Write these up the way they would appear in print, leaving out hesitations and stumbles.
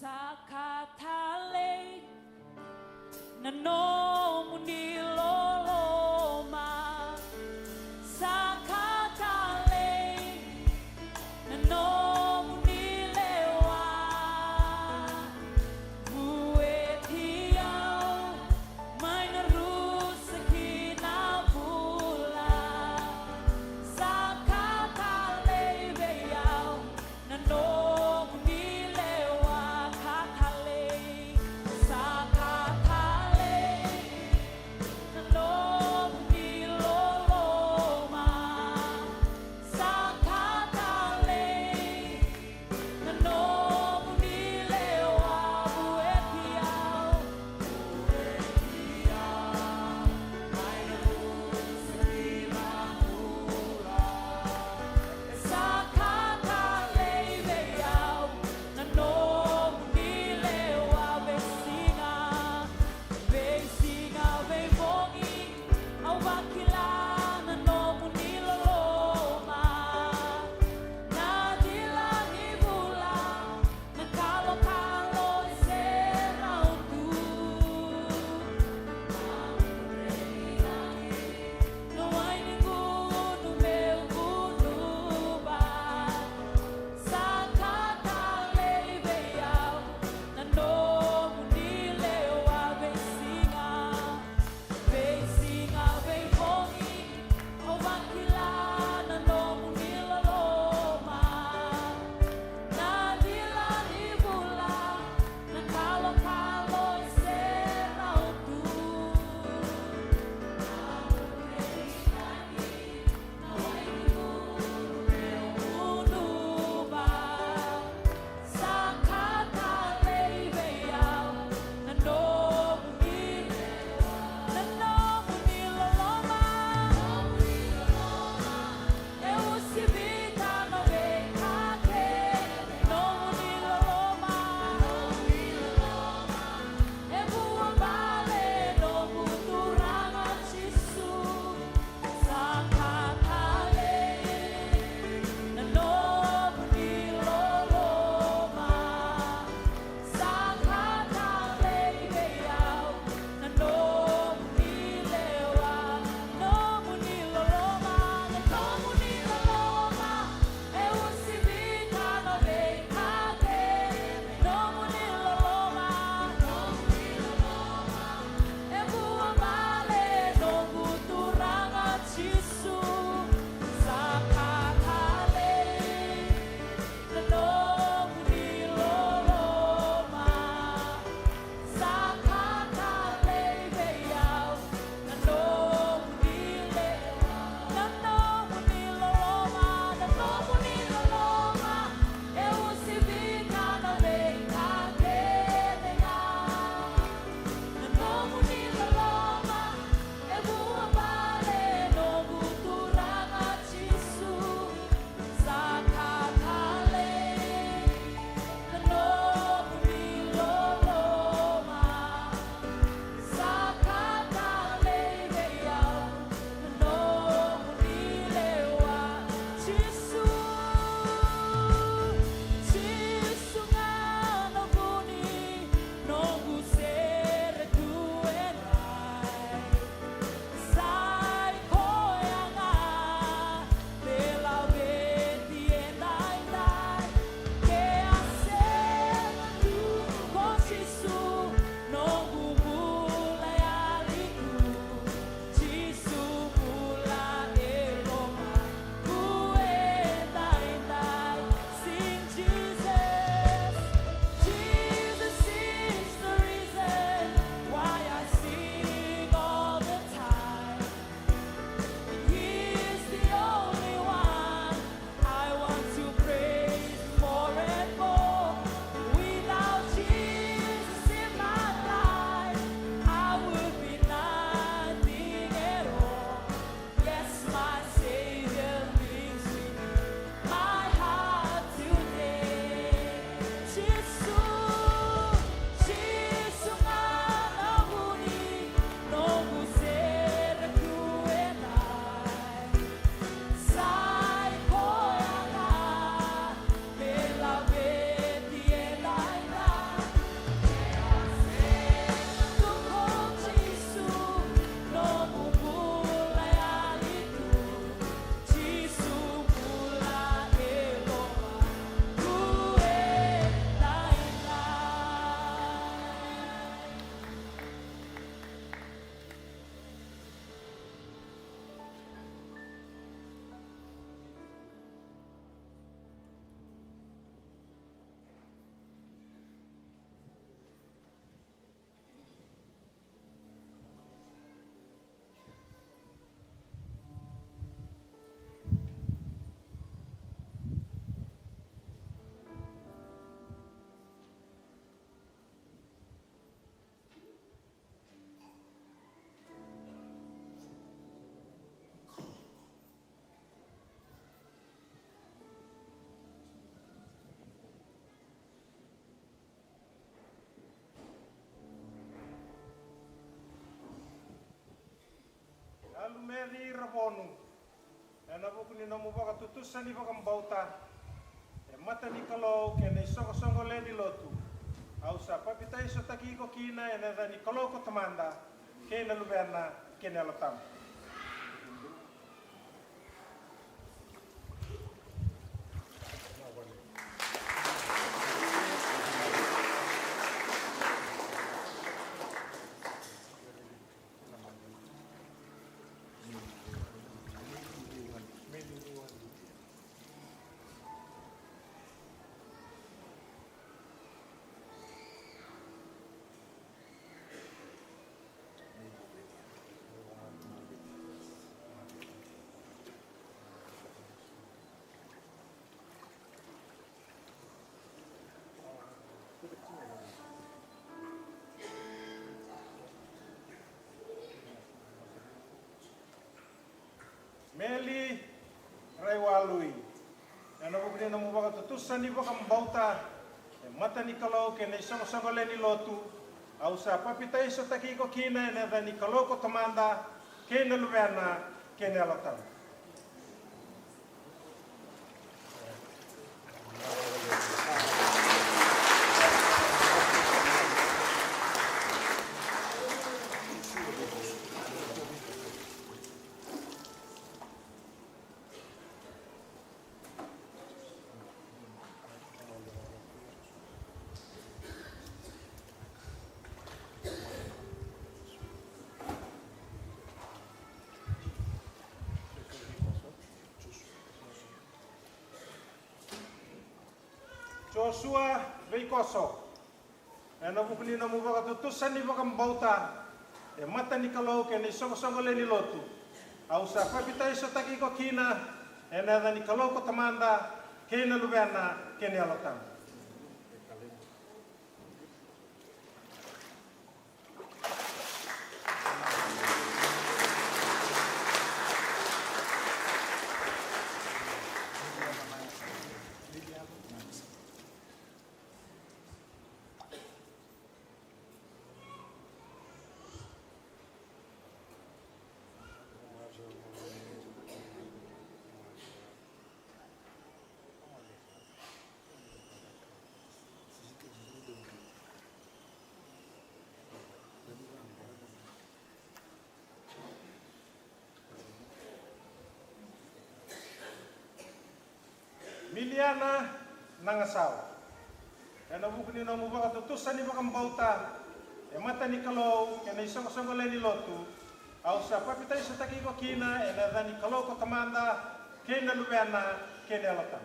Sakatale na nomuni loloma. Sakatale na nomuni lewa. Muetiau main rusaki na bula. Sakatale veiau na nomuni lewa. Sakatale ponu. E na vukuni nomu vakatutusa ni vakambauta. E mata ni Kalou ke nei songo le ni Lotu. Au sa papitai so takiko kina e na ni Kalou ko Tamada. Ke na luverna ke na lotam. Meli Raiwalui. Ana vukuni nomu vakatutusa ni vakambauta. E mata ni Kalou ke nei songo le ni Lotu. Au sa papitai so takiko kina e na ni Kalou ko Tamada. Ke na luverna ke na lotam. Joshua veikoso. E na vukuni nomu vakatutusa ni vakambauta. E mata ni Kalou ke nei songo le ni Lotu. Au sa papitai so takiko kina e na ni Kalou ko Tamada ke na luverna ke na lotam. Miliana nangasau. E na vukuni nomu vakatutusa ni vakambauta. E mata ni Kalou ke nei songo le ni Lotu. Au sa papitai so takiko kina e na ni Kalou ko Tamada ke na luverna ke na lotam.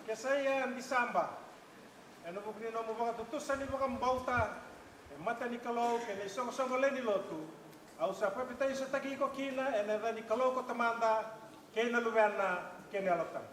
Ke saya di samba. E na vukuni nomu vakatutusa ni vakambauta. E mata ni Kalou ke nei songo le ni Lotu. Au sa papitai so takiko kina e na ni Kalou ko Tamada ke na luverna ke na lotam.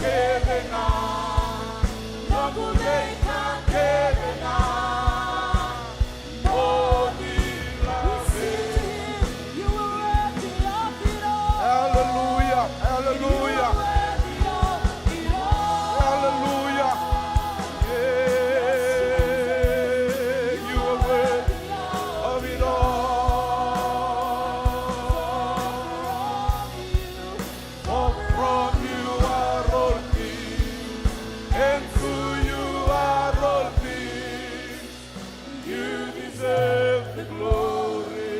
kerenga, nomu veika kerenga, hallelujah, hallelujah, hallelujah. Yeah, you are worthy of it all. For from you are all things, and through you are all things. You deserve the glory.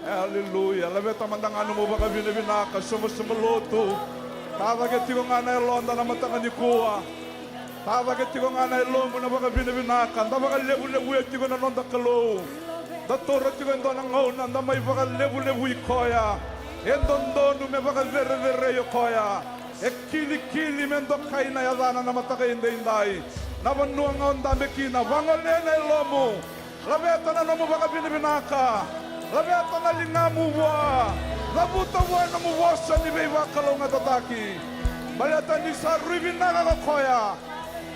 Hallelujah. Laveta mandangano mo Vakavouiya vinaka, sumusuma Lotu. Kevaka nga na ilonda na mataka nikua. Kevaka nga na ilongo na Vakavouiya vinaka. Kevaka levu tiko na nonda Kalou. Datora tiko ndo na gauna na may vaka levu ikoya. Endondonu me vaka vere yokoya. Ekili mendo kaina yadana na mataka indai. Na vanua ngaunda mekina. Vangolena ilomu. Laveta na nomu Vakavouiya vinaka. Laveta na lingamu wa. Labuta wa na vosa ni Kalou nga tataki. Baleta ni sarui vinaka kakoya.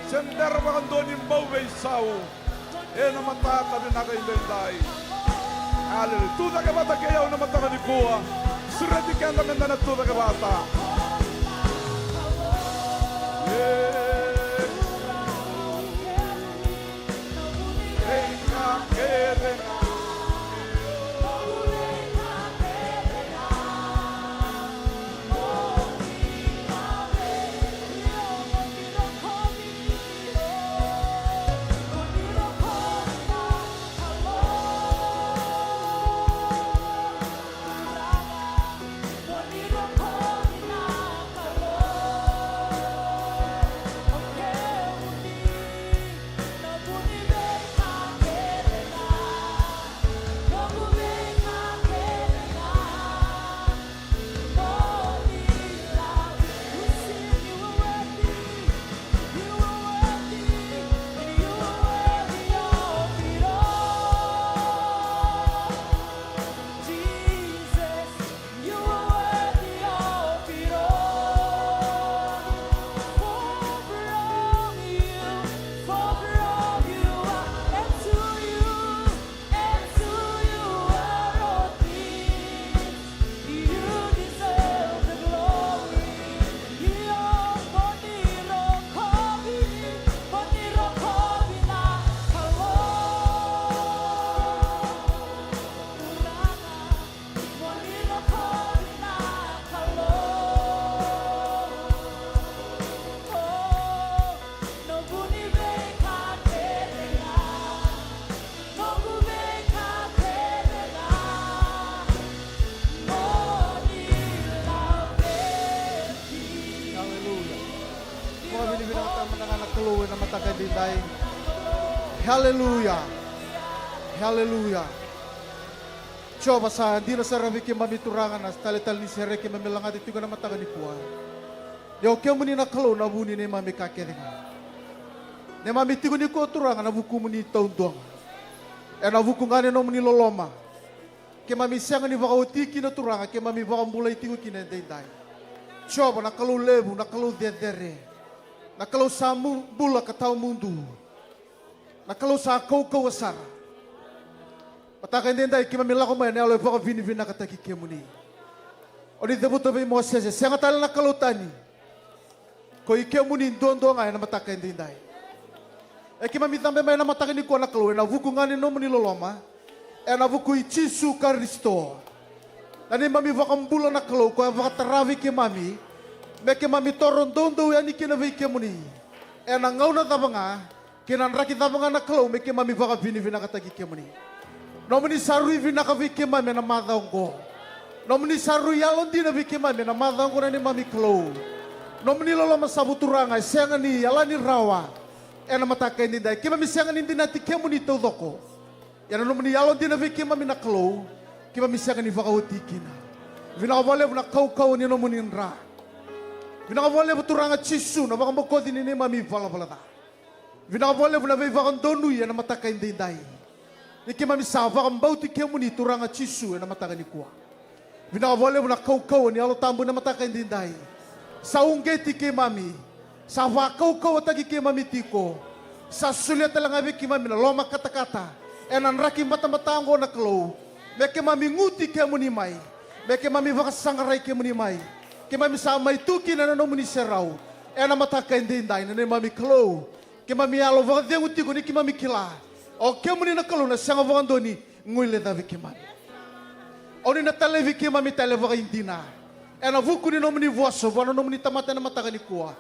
Sendera bakandoni mbau veisau. Na mataka vinaka indai. Hallelujah. Tuda ke bata ke yau na mataka nikua. Surati ke anda mendana tuda ke bata. Hallelujah. Hallelujah. Coba sa hindi na sa rabi ke Vunituraga na talital ni sere ke memelangati tiko na mataka nikua. Yo kemuni na Kalou na vuni neimami kakerenga. Neimami tiko ni Vunituraga na vukumuni taudua. Na vukungane nomuni loloma. Ke mami sianga ni Vakavouiya na Vunituraga ke mami vakambulai tiko kinendai. Coba na Kalou levu na Kalou dedere. Na Kalou samu bula katau mundu. Na Kalou sa kau asara. Mataka indai kima milako mai na alo Vakavouiya vinaka taki kemuni. Odi debuto veimasulaki sianga tala na Kalou tani. Ko kemuni dondo ngai na mataka indai. Kima mitambe mai na mataka nikua na Kalou na vuku ngani nomuni loloma. Na vuku ichisu karisto. Na ni mami vakambula na Kalou ko vakataravi ke mami. Me ke mami toron dondo ya ni kina vei kemuni. Na gauna tabanga kinan raki tabanga na Kalou me ke mami Vakavouiya vinaka taki kemuni. Nomuni sarui vinaka vei ke mami na madongo. Nomuni sarui alon dina vei ke mami na madongo na ni mami Kalou. Nomuni loloma Vunituraga sianga ni alani rawa. Na mataka indai ke mami sianga ni dinati kemuni taucoko. Ya nomuni alon dina vei ke mami na Kalou. Ke mami sianga ni Vakavouiya kina. Vinaka vale na kau ni nomuni ra. Vinaka vale Vunituraga chisu na vakamokodi ni neimami vala. Vinaka vale na vei vakandonu ya na mataka indai. Niki mami sa vakambauti kemuni Vunituraga chisu na mataka nikua. Vinakavolevu na kau ni alo tambu na mataka indindai. Sa ungeti kemami. Sa vakau tagi kemami tiko. Sa solia talangavi kemami na loma kata-kata. Enan raki mata-matango na Kalou. Me kemami nguti kemuni mai. Me kemami vakasangarai kemuni mai. Kemami sa mai tuki na nomuni serau. Ena mataka indindai na neimami Kalou. Kemami alo vakadengu tiko ni kemami kila. O kemuni na Kalou na sanga vakandoni nguile davi kemami. Oni na televi kemami televa indina. Ena vuku ni nomuni vosa, vana nomuni Tamada na mataka nikua.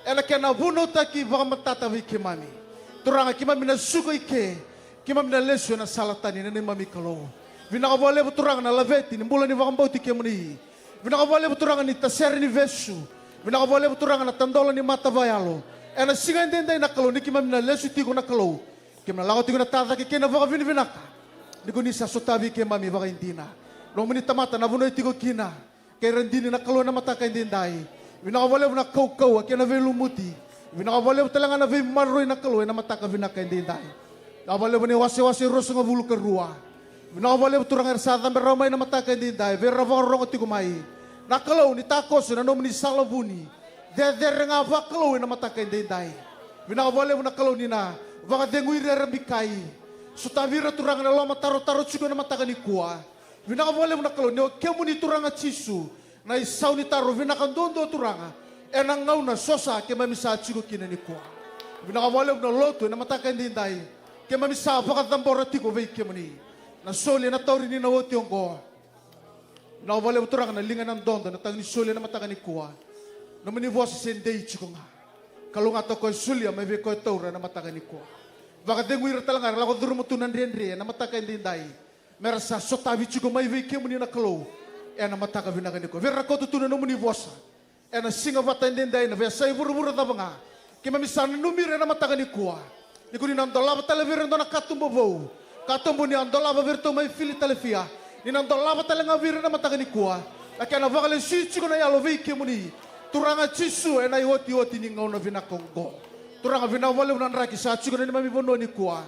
Ena kena vuno taki vakamatata vi kemami. Turanga kemami na suko ike. Kemami na lesu na salatani na neimami Kalou. Vinakavolevu turanga na laveti ni mbula ni vakambauti kemuni. Vinakavolevu turanga ni taseri ni vesu. Vinakavolevu turanga na tandola ni matavayalo. Ena singa indendai na Kalou ni kemami na lesu tiko na Kalou. Kemana lango tiko na tataki kena vakavini vinaka. Niko ni sasotavi kemami vaka indina. Nomuni Tamada na vuno tiko kina. Kay rendini na Kalou na mataka indendai. Vinakavolevu na kau kena velumuti. Vinakavolevu talanga na veimasulaki na Kalou na mataka vinaka indendai. Vinakavolevu ni wase roso nga vulu kerua. Vinakavolevu turanga ersata beramai na mataka indendai. Vera vakarongo tiko mai. Na Kalou ni takoso na nomuni salavuni. Dedere nga Kalou na mataka indendai. Vinakavolevu na Kalou ni na vakadengui rerembikai. Sutavira turanga na loma taro tsiko na mataka nikua. Vinakavolevu na Kalou ni kemuni turanga chisu. Na isau ni taro vinakandondo turanga. Enang gauna sosa kemami sa tsiko kina nikua. Vinakavolevu na Lotu na mataka indendai. Kemami sa vakadambora tiko vei kemuni. Na Soli na tauri ni na wotiongo. Vinakavolevu turanga na linga ng dondo na tangi Soli na mataka nikua. Nomuni vosa sendei tsiko nga. Kalou nga to ko'y solia may ve ko'y taura na mataka nikua. Vakadengui talanga lako durumutunan rienri na mataka indindai. Merasa sotavi tsiko mai ve kemuni na Kalou. Na mataka vinaka nikua. Vera ko'y tutunan nomuni vosa. Na singa vata indindai na vesa iburu-buru tabanga. Kemami sa numire na mataka nikua. Niku ni nandolava talevira na katumbo vou. Katumbo ni andolava virto mai fili talefia. Ni nandolava talanga vira na mataka nikua. Akana vakale tsiko na yalo ve kemuni. Turanga chisu na iwoti ni gauna vinakongo. Turanga vinakavolevu na raki sa tsiko na neimami vono nikua.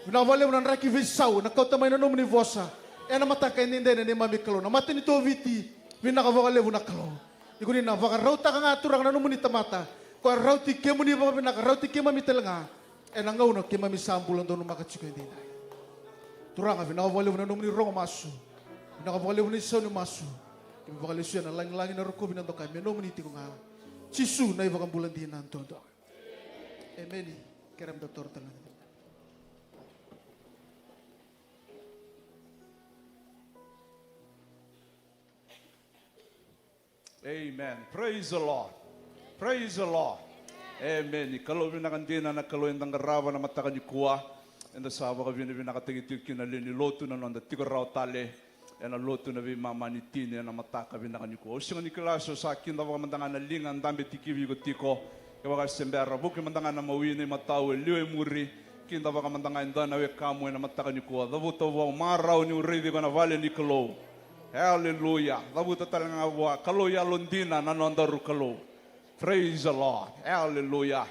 Vinakavolevu na raki visau na kautamai na nomuni vosa. Na mataka indindai na neimami Kalou. Na mati ni toviti vinakavolevu na Kalou. Niku ni na vakarauta ka nga turanga na nomuni Tamada. Kwa rauti kemuni vaka vinaka rauti kemami telanga. Na gauna kemami sambulan dono makachiko indindai. Turanga vinakavolevu na nomuni rongo masu. Vinakavolevu na isau ni masu. Kami vakalesuya na langin na roko binantokai. Nomuni tiko nga. Chisu na ivakambulan di nantondo. Amen. Kerem doktor talang. Amen. Praise the Lord. Praise the Lord. Amen. Kalou vinakandina na Kalou endang garava na mataka nikua. Enda sa Vakavouiya vinakategitik kinalini Lotu na nonda tiko rao tale. Na Lotu na veimasulaki na mataka vinaka nikua. Usinga nikilaso sa akin na vakamandangan na lingan dambe tikivi ko tiko. Kevaka sembera buki mandangan na mawini matau liwe muri. Kinda vakamandangan dana we kamu na mataka nikua. Davuta wa marau ni uridi ko na vale ni Kalou. Hallelujah. Davuta talanga wa Kalou ya londina na nondaru Kalou. Praise the Lord. Hallelujah.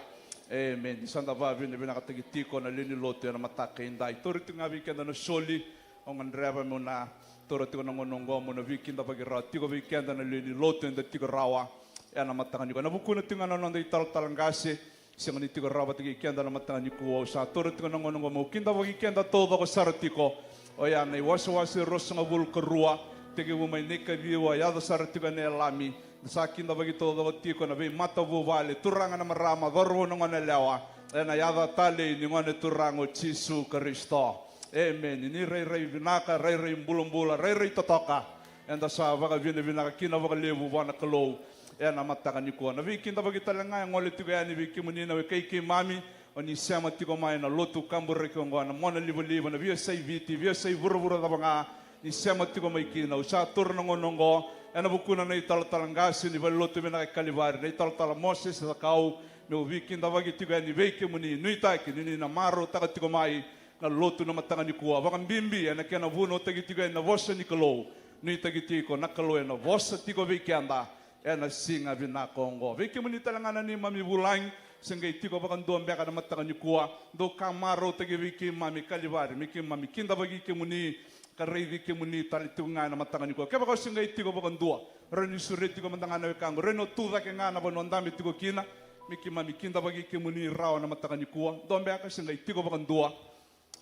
Amen. Santa vavi ni vinakategitiko na lini Lotu na mataka indai. Toriti nga weekend na Soli. Ang gadreva mo na tora tiko na ngonongo mo na weekend pagi rawa. Tiko weekend na lini Lotu na tiko rawa. Na mataka nikua. Nabukuna tinga na nonda ital-talangasi. Siya nga ni tiko rawa tiki weekend na mataka nikua. Sa tora tiko na ngonongo mo. Kinda weekend na todo ko sara tiko. O yan na iwasa-wasi rosa nga vulu kerua. Tiki umay nika viwa. Yada sara tiko na elami. Sa kinda bagi todo ko tiko na mata vuvali. Turanga na marama. Varvo na ngone lewa. Na yada tali ni ngone turango Chisu Kristo. Amen. Ini rei vinaka, rei mbula, rei taucoko. Enda sa Vakavouiya vinaka kina vakalevu vana Kalou. Na mataka nikua. Na vikinda bagi talanga ngole tiko yani vikimuni na kei mami. Oni sema tiko mai na Lotu kambure kiongo na mona livo na via sai viti, via sai vuru tabanga. Ni sema tiko mai kina usa turna ngonongo. Na bukuna na ital-talangasi ni Lotu vinaka kalivari. Na ital-tala Moses sa kau. No vikinda bagi tiko yani veikemuni. Nuitaki ni na maro taka tiko mai. Na Lotu na mataka nikua. Vakambimbi na kena vuno tagitigo na vosa ni Kalou. Nui tagitiko na Kalou na vosa tiko veikianda. Na singa vinakongo. Veikemuni talanga na neimami bulang. Sengay tiko vakandua mbeka na mataka nikua. Do kamaro tagi veikemami kalivari. Veikemami kinda bagi kemuni. Karevi kemuni tali tunga na mataka nikua. Kevaka singa tiko bakandua. Reni sure tiko mandangana wekango. Reno tuda ke ngana bonondami tiko kina. Miki mami kinda bagi kemuni rawa na mataka nikua. Dombe aka singa tiko bakandua.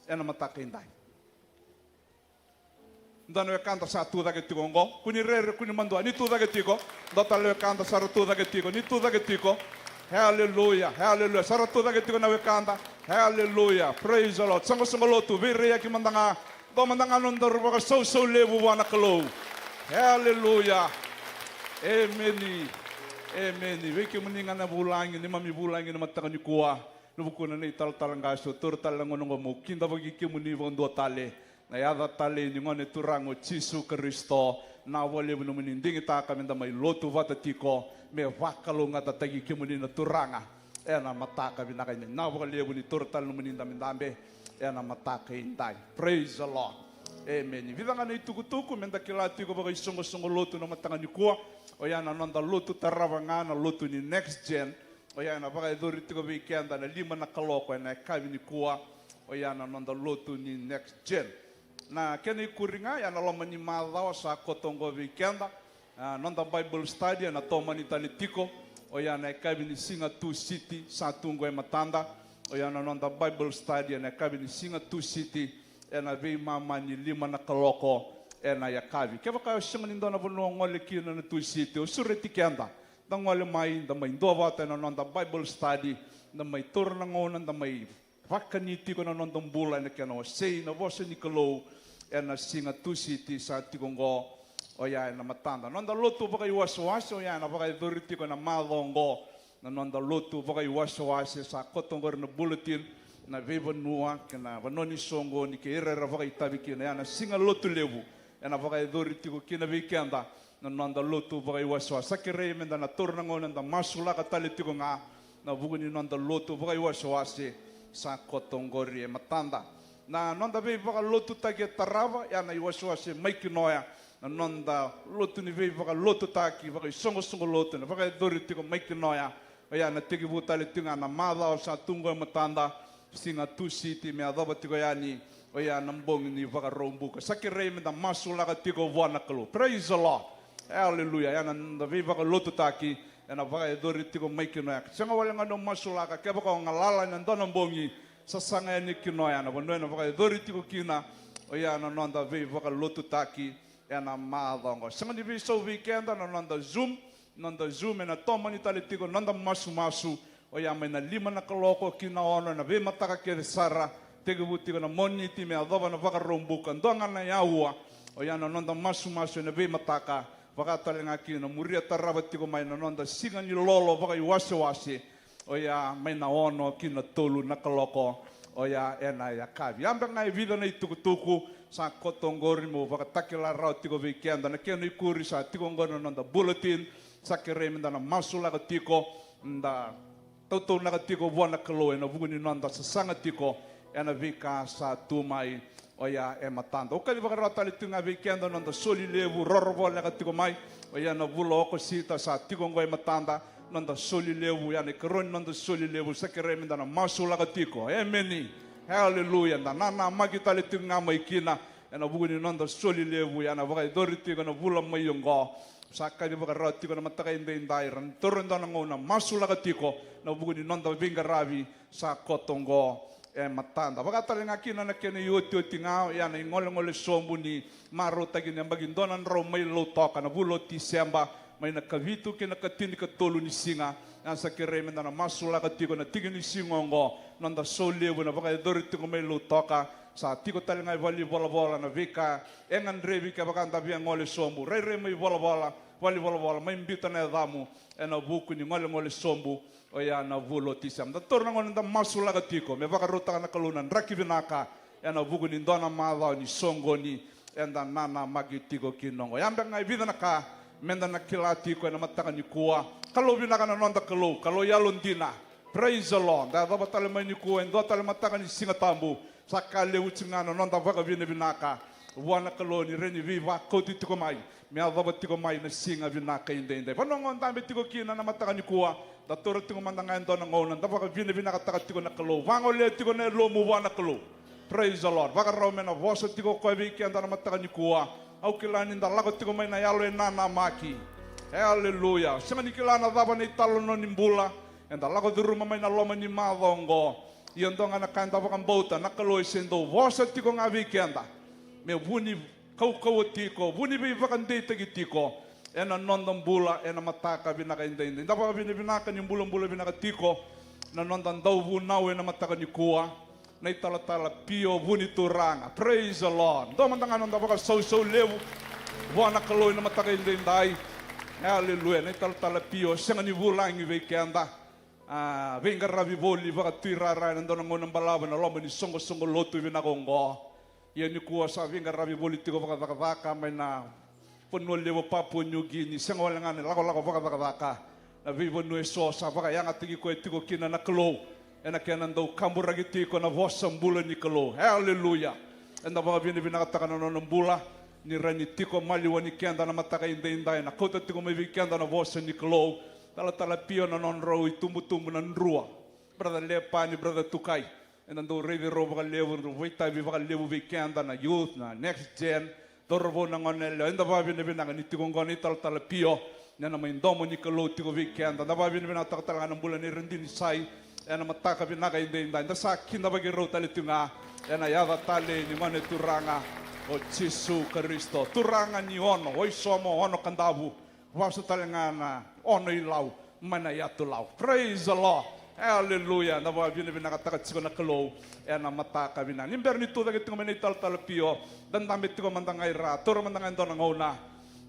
Ena mataka indai. Ndano wekanda sa tuda ke tiko ngo. Kuni rere kuni mandua. Ni tuda ke tiko. Dotale wekanda sa tuda ke tiko. Ni tuda ke tiko. Hallelujah, hallelujah. Sa tuda ke tiko na wekanda. Hallelujah. Praise the Lord. Sango Lotu. Vire ki mandanga. Domandanga nondor baka so levu wana Kalou. Hallelujah. Amen. Amen. Weke muninga na bulangi ni mami bulangi na mataka nikua. Nubukuna ni talgaso tur talangonongo mo kinda bagi kemuni vondo tale. Na yada tale ni ngone turango Jesu Kristo. Na wale bunu menindingi ta kami mai Lotu vata tiko me vakalo ngata tagi kemuni na turanga. Ena mataka vinaka ni na wale bunu tur tal no meninda mindambe. Ena mataka indai. Praise the Lord. Amen. Vidanga na itukutuku menda kilati ko baka isongo Lotu na matanga nikua. Oyana nonda Lotu taravanga na Lotu ni next gen. Oyana baka idori tiko weekend na 5 na kaloko na kavi nikua. Oyana nonda Lotu ni next gen. Na kena ikuringa yana loma ni madhawa sa kotongo weekend. Nonda Bible study na toma ni tali tiko. Oyana kavi ni singa tu city sa tungo e matanda. Oyana nonda Bible study na kavi ni singa tu city. Ena veimamani 5 na kaloko ena yakavi. Kevaka singa nindo na vono ngole kina na tu city. Usureti kenda. Da ngole mai da mai ndova na nonda Bible study da mai torna ngona da mai vakaviti ko na nonda bula na kena sei na vosa ni Kalou ena singa tu city sa tikongo oya na matanda. Nonda Lotu baka iwaso oya na baka idoriti ko na madongo na nonda Lotu baka iwaso sa kotongor na bulletin na veva nua kena vanoni songo ni ke era vaka itabiki na yana singa Lotu levu ena vaka idoriti ko kina weekenda na nonda Lotu vaka iwaso sakere menda na torna ngona na masulaka tali tiko nga na vuguni nonda Lotu vaka iwaso sa kotongori e matanda na nonda vaka Lotu tagi tarava yana iwaso maiki noya na nonda Lotu ni vaka Lotu taki vaka songo Lotu na vaka idoriti ko maiki noya yana tigi vutali tinga na mada sa tungo e matanda singa tu city me adaba tiko yani oya nambong ni vaka rombuka sakire me da masulaka tiko wana Kalou. Praise the Lord. Hallelujah. Yana nda vaka Lotu taki yana vaka edori tiko maiki noya sanga wala ngano masulaka kebaka ngalala na ndona mbongi sasanga yani kinoya na bono na vaka edori tiko kina oya na nonda vaka Lotu taki yana madongo sanga ni so weekend na nonda zoom na toma ni tali tiko nonda masu oya me na 5 na kaloko kina ono na mataka ke sara tege buti na moniti me adova na vaka rombuka ndonga na yaua oya na nonda masu na mataka vaka talenga kina muria tarava tiko mai na nonda singa ni lolo vaka iwase oya me na ono kina tolu na kaloko oya ena ya kavi amba ngai vida na itukutuku sa kotongori mo vaka takila rao tiko weekend na kena ikuri sa tiko ngona nonda bulletin sa kere menda na masulaka tiko nda tautou naga tiko wana Kalou ena vuguni nonda sa sanga tiko ena vika sa tumai oya e matanda. Okali vaka tali tunga weekend nonda Soli levu rorovo naga tiko mai oya na vula oko sita sa tiko ngoi matanda nonda Soli levu yani keroni nonda Soli levu sakere minda na masu laga tiko. Amen. Hallelujah. Nana magi tali tunga mai kina ena vuguni nonda Soli levu yana vaka idori tiko na vula mai yongo. Sakali vaka tiko na mataka indai ran torenda na ngona masu laga tiko na vuguni nonda vinga ravi sa kotongo e matanda. Vaka tali ngakina na kene yoti ngao yana ngole sombu ni maro tagi ni mbagi ndona nro mai lo toka na vulo tisemba mai na kavitu kena katini katolu ni singa na sakere menda na masu laga tiko na tigi ni singongo nonda Soli na vaka idori tiko mai lo toka sa tiko tali ngai vali bola na vika engan revi ka vaka ndavia ngole sombu re mai bola vali bola mai mbita na damu ena buku ni ngole sombu oya na vulo tisam da torna ngona da masu laga tiko me vaka rota na Kalou na raki vinaka ena buku ni ndona madha ni songo ni enda nana magi tiko kinongo yamba ngai vida na ka menda na kilati ko na mataka nikua Kalou vinaka na nonda Kalou yalondina. Praise the Lord. Da baba tale mai nikua endo tale mataka ni singa tambu sakale utsingana nonda vaka vinaka wana Kalou ni reni viva koti tiko mai me adaba tiko mai na singa vinaka indende panongon tambe tiko kina na mataka nikua da toro tiko mandanga endo na ngona da vaka vinaka taka tiko na Kalou vango le tiko na lomu wana Kalou Praise the Lord. Vakarau mena vosa tiko koe viki anda na mataka nikua. Au kilani nda lako tiko mai na yalo e nana maki. Hallelujah. Sanga ni kilana dhaba ni talo no nimbula. Enda lako duruma mai na loma ni madongo. Iondonga na kanda vakambouta na Kalou sendo vosa tiko ngā viki anda. Me vuni kau tiko, vuni vi vakandei tagi tiko. Ena nondon bula, ena mataka vinaka inda. Ndapa vinaka ni bula vinaka tiko. Na nondon dau vunau ena mataka nikua. Na italatala pio Vunituraga. Praise the Lord. Ndo mandanga nonda vakacegu levu. Vana Kalou ena mataka inda. Hallelujah. Na italatala pio. Senga ni vulangi veke anda. Venga ravi voli vakatuirara na ndona ngona mbalawa na lomba ni songo Lotu vinaka ngo. Ia nikua sa venga ravi voli tiko vakavaka mai na ponua levo Papua New Guinea. Senga wale ngane lako vakavaka. Na vivo nue so sa vakayanga tiki koe tiko kina na Kalou. Ena kena ndau kamburagi tiko na vosa mbula ni Kalou. Hallelujah. Enda vakavini vinaka na nona mbula. Ni rani tiko maliwa ni kenda na mataka inda. Na kota tiko mai vikenda na vosa ni Kalou. Tala pio na non rau I tumbu na nrua. Brother Lepani, brother Tukai. Ena ndau revi ro vaka levu. Veitavi vaka levu vikenda na youth na next gen. Dorvo na ngonelo. Enda vakavini vinaka ni tiko ngoni tala pio. Nena mai ndomo ni Kalou tiko vikenda. Enda vakavini vinaka tala na mbula ni rendini sai. Ena mataka vinaka inda. Enda sa kinda bagi rau tali tunga. Ena yada tali ni ngone turanga. O Jesu Kristo. Turanga ni ono. Oi somo ono kandavu. Wasa tali ngana. Ono I lau. Mana yatu lau. Praise the Lord. Hallelujah. Na vakavini vinaka taka tiko na Kalou. Ena mataka vinaka. Nimber ni tuda ki tiko mena tala pio. Dan dami tiko mandangai ra. Tora mandangai ndona ngauna.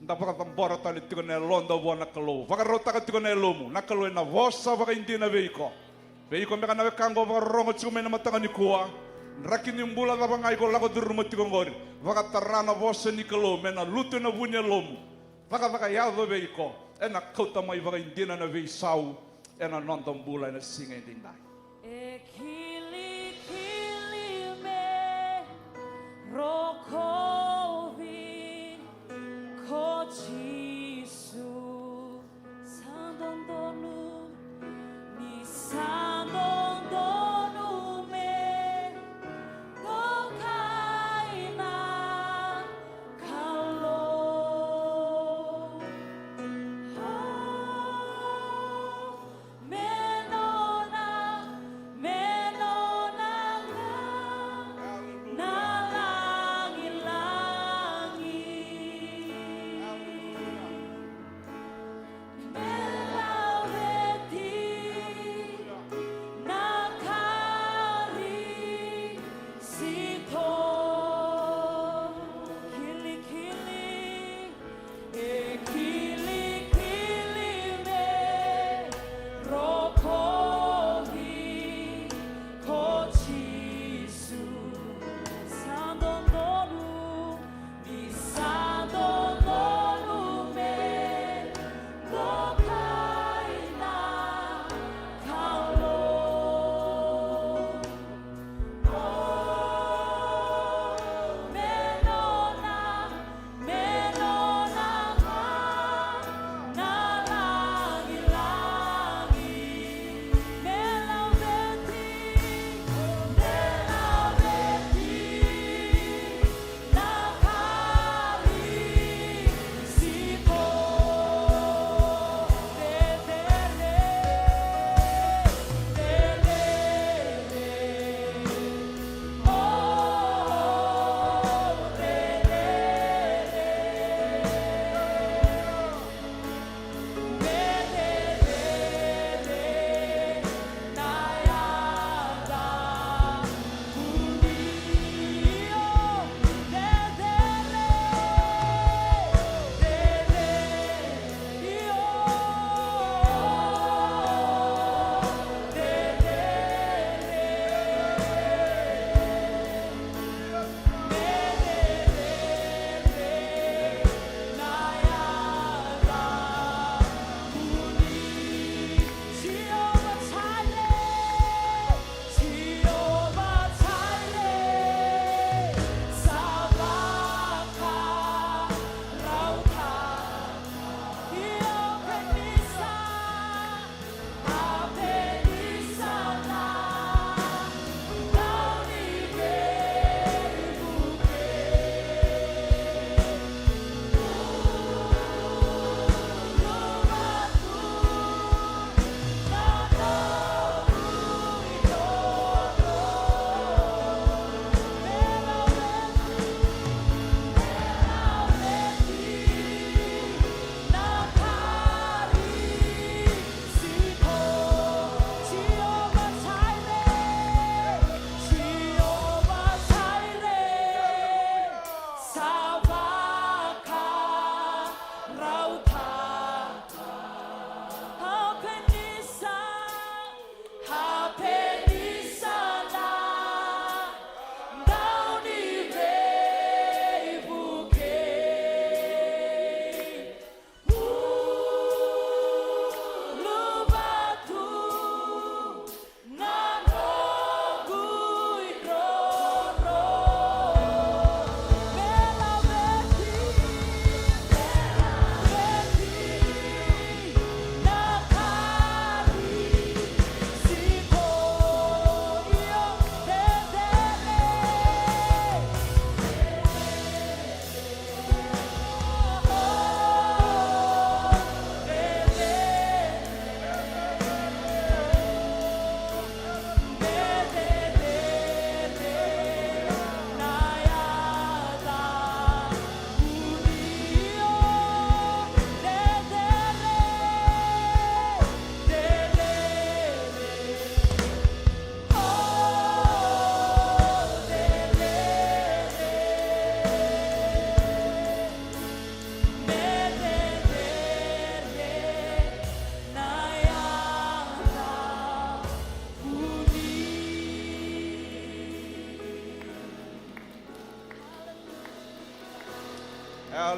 Nda vakatambora tali tiko na londo wana Kalou. Vakarota ka tiko na lomu. Na Kalou na vosa vakaindi na veiko. Veiko meka na vekango vakarongo tiko mena mataka nikua. Raki ni mbula dhaba ngai ko lako duruma tiko ngori. Vakatarana vosa ni Kalou mena lutu na vunya lomu. Vaka yado veiko. Ena kauta mai vakaindi na veisau. Ena nonton mbula ena singa indindai. E kili me rokovi ko Jesu sandondonu ni sandondonu me dokaina Kalou menona na langi-langi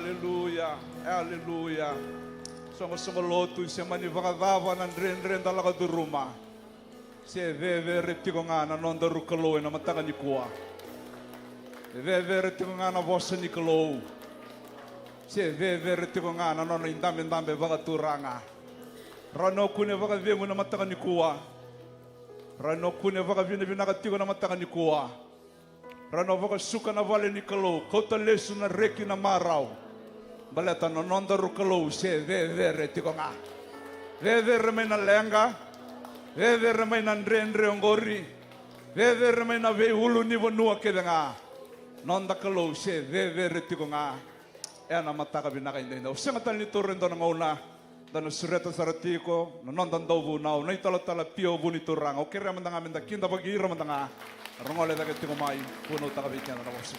Hallelujah. Hallelujah. Songo lotu se mani vakavava nan ren talaga du rumah. Se veve tiko nga na nonda ru Kalou na mataka nikua. Veve tiko nga na vosa ni Kalou. Se veve tiko nga na nona indambe vakaturanga. Rano kune vakavengu na mataka nikua. Rano kune vakavine vinaka tiko na mataka nikua. Rano vakasuka na vale ni Kalou. Kota lesu na reki na marau. Baleta na nonda ru Kalou se veve tiko nga. Veve remena lenga. Veve remai na ndre ongori. Veve remai na veihulu ni vanua Kevaka. Nonda Kalou se veve tiko nga. Na mataka vinaka inda. Usenga tali torrendo na gauna. Dan sureta sa tiko. Nonda ndovu nao. Na itala pio Vunituraga. O kere amandanga menda kidavaki ramandanga. Rongole da tiko mai. Puno Vakaviti na vosa.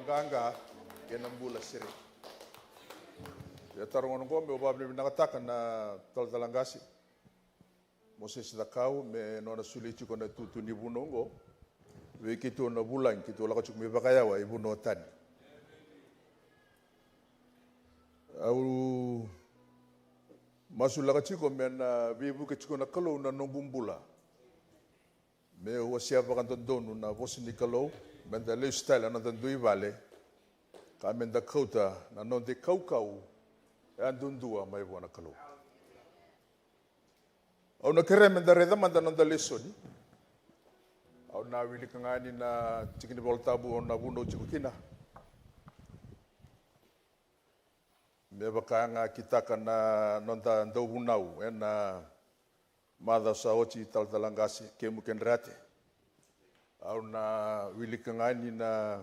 Ganga ke na bula siri. Ya tarongon ko me obable vinaka na talangasi. Moses da kau me nona Soli tiko na tutu ni bunongo. We kito na bulan kito la kachuk me bakayawa ibuno tani. Au masu la kachiko me na vivu ke tiko na Kalou na nombumbula. Me o sia bakantondonu na vosa ni Kalou. Menda lifestyle na tandui vale ka menda kauta na non de kau andundua mai bona Kalou. Au na kere menda reda manda non da lesoni. Au na wili kangani na tikini voltabu na bundo chikukina. Me bakanga kitaka na non da ndobunau na mada saochi talangasi kemu kenrate. Au na wili kangani na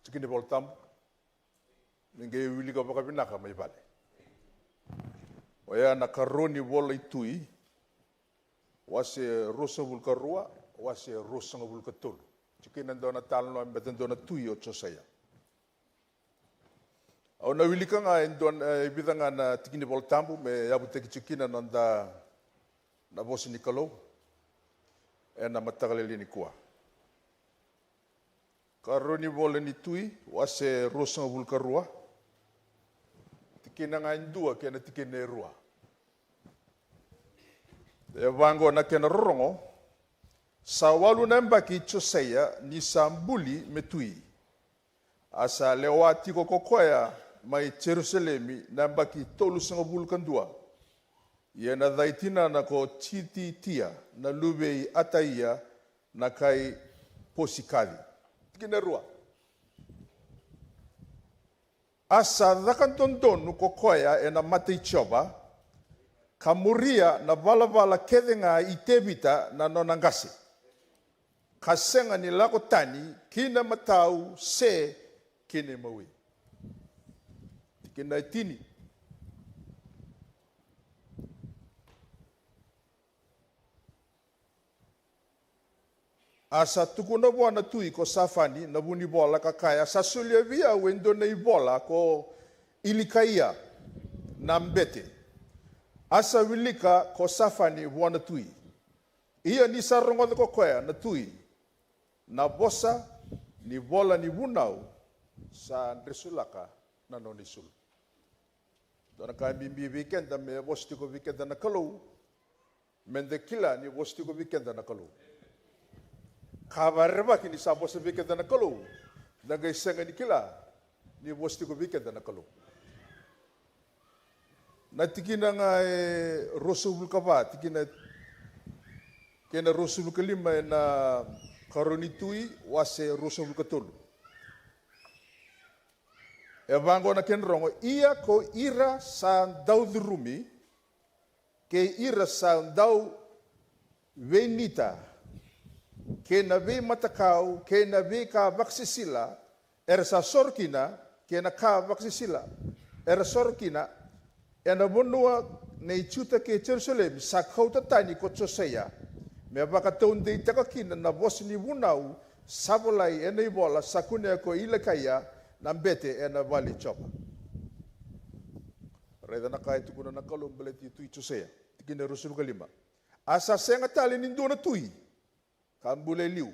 tikini voltamu. Ninge wili ka baka vinaka mai vale. Oya na karoni vola itui. Wase rosa vulka rua, wase rosa vulka tolu. Tikina ndona talno ambeta ndona tui o tsosaya. Au na wili kanga ndona ibidanga na tikini voltamu me yabu teki tikina nanda na vosa ni Kalou. Na mataka nikua. Karoni vola ni tui, wase rosa vulka rua. Tikina nga indua kena tikina rua. E vango na kena rorongo, sa walu nembaki tsosaya ni sambuli metui. Asa lewa tiko kokoya mai Jerusalemi nembaki tolu sanga vulkandua. Ia na dhaitina na ko titi tia na lubei ataia na kai posikali. Tikina rua. Asa dhakantondonu kokoya na Matai choba, kamuria na vala kedenga itebita na nonangasi. Kasenga ni lakotani kina matau se kine mawi. Tikina itini. Asa tukuna wana tui ko safani na buni bola kakaya sa solia via wendo na ibola ko ilikaya na mbete. Asa wilika ko safani wana tui. Ia ni sarongo ko koya na tui. Na vosa ni bola ni bunau sa resulaka na nonisul. Dona ka mimbi weekenda me vosti ko weekenda na Kalou. Mende kila ni vosti ko weekenda na Kalou. Kabarba kini sa vosa weekenda na Kalou. Nagay senga ni kila ni vosti ko weekenda na Kalou. Natikina nga rosul kaba tikina kena rosul kelima na karonitui wase rosul katulu. E vango na kenrongo ia ko ira sa dau drumi ke ira sa dau venita ke na ve matakau ke na ve ka vaksisila era sa sorkina kena ka vaksisila era sorkina ena monua nei chuta ke Jerusalem sa kauta tani ko Josea me vakataunde takakina na vosni vunau savolai ena ibola sakune ko ilakaya na mbete ena vali chopa reda na kai tukuna na Kalou beleti tui Josea tikina rusul kalima asa senga tali nindona tui kambule liu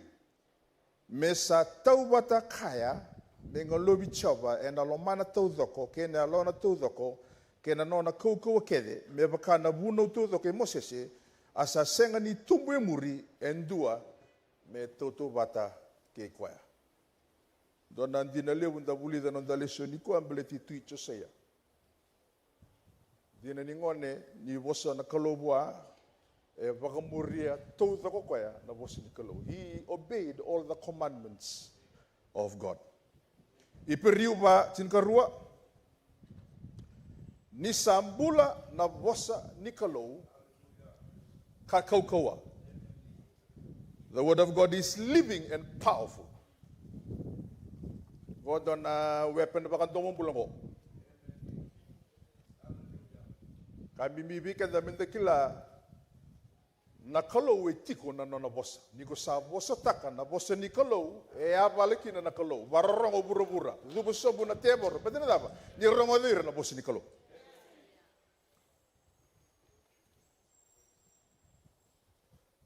mesa taubata kaya nenga lobi chopa ena lomana taudoko kena lona taudoko kena nona koukou kede me bakana vuno taudoko e mosese asa senga ni tumbu e muri endua me toto bata ke kwaya dona ndina levu nda vulida no ndalesho nikua ambeleti tui Josea dina ni ngone ni vosa na Kalou e vakamuria taudoko kwaya na vosa ni Kalou. He obeyed all the commandments of God. Iperiu ba tinkarua ni sambula na vosa ni Kalou kakaukawa. The word of God is living and powerful. God on weapon bakandomong bulango. Kami mibika da mendekila na Kalou e tiko na nona vosa. Niko sa vosa taka na vosa ni Kalou e avaleki na Kalou. Vararongo bura-bura. Zubo sobu na tebor. Badina daba. Ni rongo dira na vosa ni Kalou.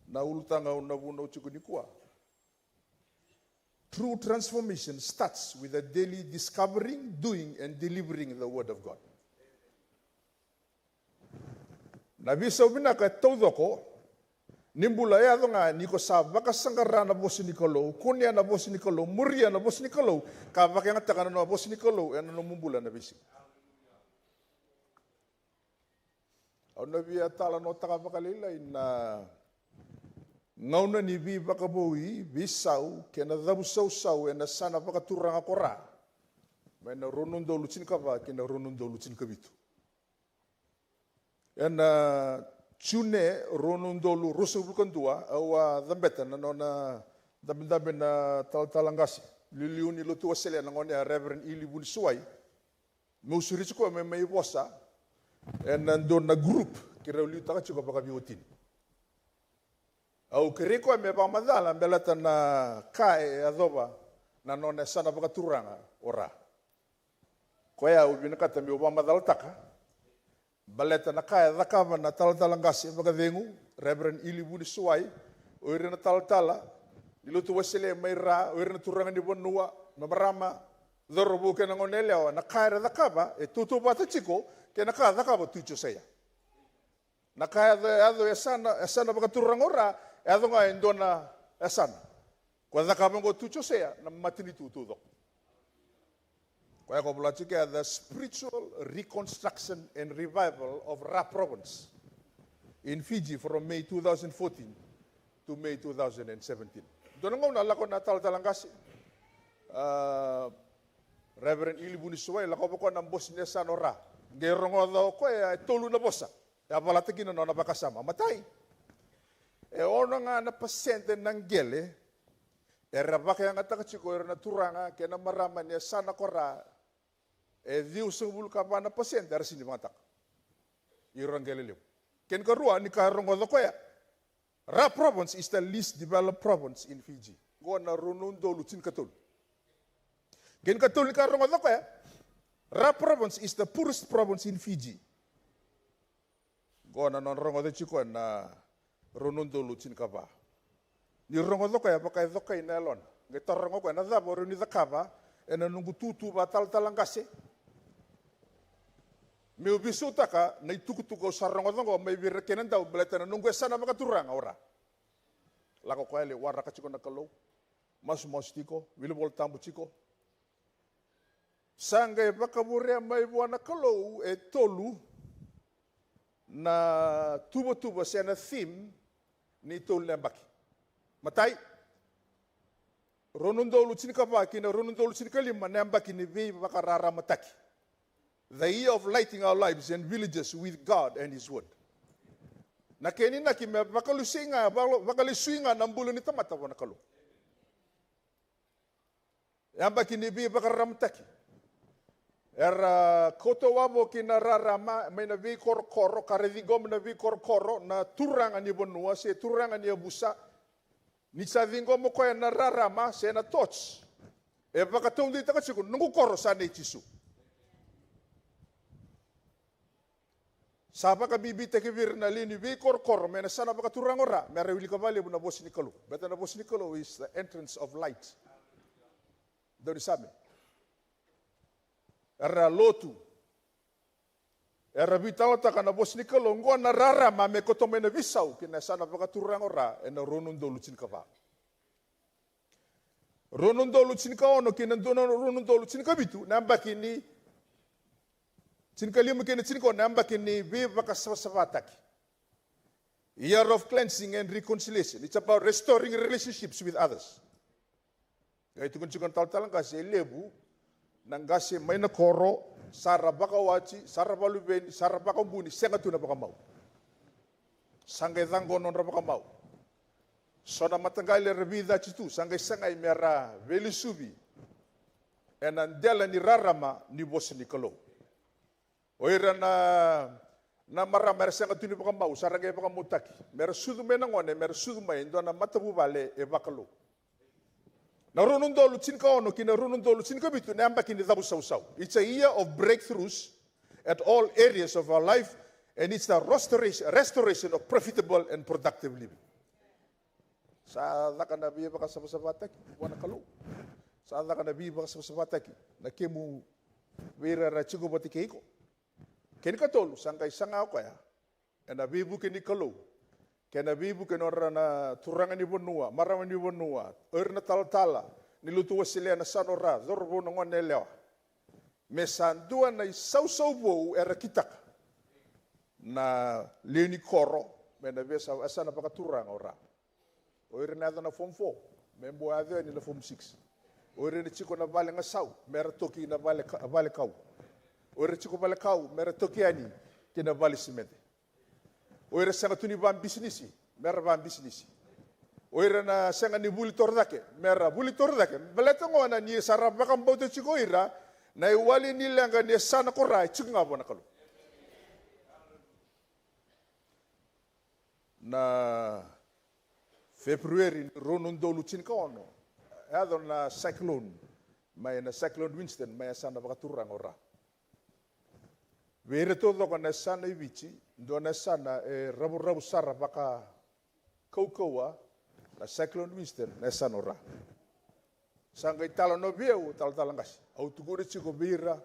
Na ulutanga una vuna uchuku nikua. True transformation starts with a daily discovering, doing, and delivering the word of God. Na visa vinaka taudoko, nimbula e adonga niko sa vakasangara na vosa ni Kalou, kunia na vosa ni Kalou, muria na vosa ni Kalou, ka vakangataka na vosa ni Kalou, ena no mumbula na visi. Au na via tala no taka vakalila ina gauna ni vi Vakavouiya, vi sau, kena dhabu sau ena sana vakaturanga kora. Mena ronundo lucin kava, kena ronundo lucin kavitu. Ena tune ronundolu rusubukandua awa dambeta na nona dambe na talangasi liliuni Lotu wasele na ngone Reverend Ili Bunisuai musuri ko me mai vosa ena ndona group kira liuta ka Vakavouiya au kiriko me ba madala belata na kai adoba na nona sana vakaturanga ora koya ubinaka tambi ba madala taka baleta na kaya dakava na talangasi Vakavouiya Reverend Ili Bunisuai oire na tala ni Lotu wasele mai ra oire na turanga ni bonua mabarama dorobu ke na ngone leo na kaya dakava e tutu bata chiko ke na kaya dakava tu Josea na kaya ado esana vakaturanga ora ado nga endona esana kwa dakava ngo tu Josea na matini tutu do. The spiritual reconstruction and revival of Ra province in Fiji from May 2014 to May 2017. Doon nga nalako na talangasi. Reverend Ili Bunisuai, lako ko ng boss niya sa Nora. Gayro nga daw ko, tolo na bossa. Abalatagin na nabakasama. Matai. Ono nga na pasyente ng gele, rabakaya nga takachiko, na turanga, kaya na marama niya sana ko ra, diu sebul ka na pasyente, arasini matak. Irang gelelew. Ken karua, ni karongo do koya. Ra province is the least developed province in Fiji. Go na runundo lutin katul. Ken katul ni karongo do koya. Ra province is the poorest province in Fiji. Go na non rongo do chiko na runundo lutin kaba. Ni rongo do koya pakai do koy na lon. Ngetor rongo koya na dabo ni da kaba ena nungu tutu ba talangase. Meu bisu taka na itukutuko sarongo dongo mai virkenan tau beleta na nunggu sana makaturanga ora. Lako koele warra kachiko na Kalou. Masu tiko, wilibol tambu chiko. Sanga Vakavouiya mai buana Kalou e tolu na tuba sena theme ni tolu lembaki. Matai ronundolu chinikavaki na ronundolu chinikalima nembaki ni vei vakarara mataki. The year of lighting our lives and villages with God and His Word. Na keni na kime vakalusinga ng bulo ni Tamada na Kalou. Yamba kini vi bakaramtaki. Era koto wamo kina rarama may na vi korkoro karedigom na vi korkoro na turanga ni bonua se turanga ni abusa ni sa vingo mo ko na rarama se na tots e bakatong dito kasi kung nungu koro sa ni tisu sapa ka bibite ke vir na lini vi korkoro may na sana bakaturang ora may rewili ka bali na boss ni Kalou beta na boss ni Kalou is the entrance of light dori sabe era Lotu. Era vitala taka na bos ni Kalou ngoa na rara ma me koto me na visau kina sana vakaturang ora e na ronundo lucin kava. Ronundo lucin ka ono kina dona ronundo lucin ka bitu namba kini cin kalimu kina cin ko namba kini vi vakasavavataki. Year of cleansing and reconciliation. It's about restoring relationships with others. Kaya tukun cikon tal-talang kasi levu nangasi may na koro, sara Vakavouiya, sara balubeni, sara Vakavouiya, senga tu na bakamau. Sangay tanggo non rabakamau. So na matanggali rebida chitu, sangay sangay mera velisubi. En andela ni rarama ni vosa ni Kalou. Oira na mara mera senga tu ni bakamau, sarangay bakamutaki. Mera sudu menangone, mera sudu may ndo na matabu vale e Vakalou. Na runundolo chin ka ono kina runundolo chin ka bitu namba kini dabu sau. It's a year of breakthroughs at all areas of our life, and it's the restoration of profitable and productive living. Sa laka na biya baka sabataki wana Kalou. Sa laka na biya baka sabataki na kemu veitaratara batikeiko. Keni katolu sangkai sanga kaya na bibu kini Kalou. Kena bibu kena ora na turangan ni bonua, maraman ni bonua, na tal-tala, ni Lotu wasilia na sanora, zorbo na ngone lewa. Mesandua na isau-sau bou era kitaka. Na leni koro, mena besa asana paka turang ora. Oire na na form 4, membo ave ni na form 6. Oire ni chiko na vale ngasau, mera toki na vale kau. Oire chiko vale kau, mera toki ani, kina vale simete. Oira sanga tuni van bisnisi, mera van bisnisi. Oira na sanga ni buli tordake, mera buli tordake. Baleta ngona ni sarap bakam bote chiko ira, na iwali ni langa ni sana korai chunga bona Kalou. Na February ronundo lucin ka ono. Ado na cyclone, may na cyclone Winston, may sana bakaturang ora. Vere todo ko na sana ibichi, do na sana rabu-rabu sara baka kaukawa na cyclone Winston na sana ora. Sangay talo no bieu tal-talangas. Au tugure chiko bira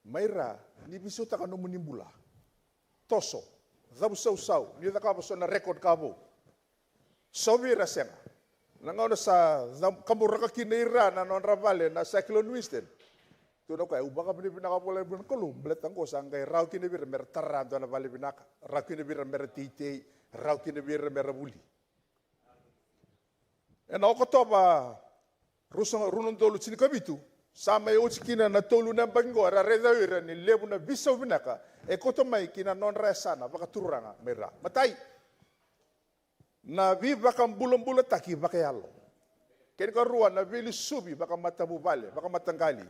maira ni biso taka nomuni bula. Toso, zabu sau-sau, ni taka so na record kabo. So bira senga. Nangaw sa kamuraka kinaira na non ravale na cyclone Winston. Tuno kaya ubaka binaka boleh bin Kalou beletang ko sangkai rau kini bir mer taran tuana vale binaka rau kini bir mer tite rau kini bir mer buli. En ako to ba rusong runun tolu sini kabitu sama yo kina na tolu na bango ara reda ira ni levu na bisa binaka e ko to mai kina non resana baka turanga mera Matai na vi baka bulan-bulan taki baka yalo ken ka ruan na vili subi baka matabu vale baka matangali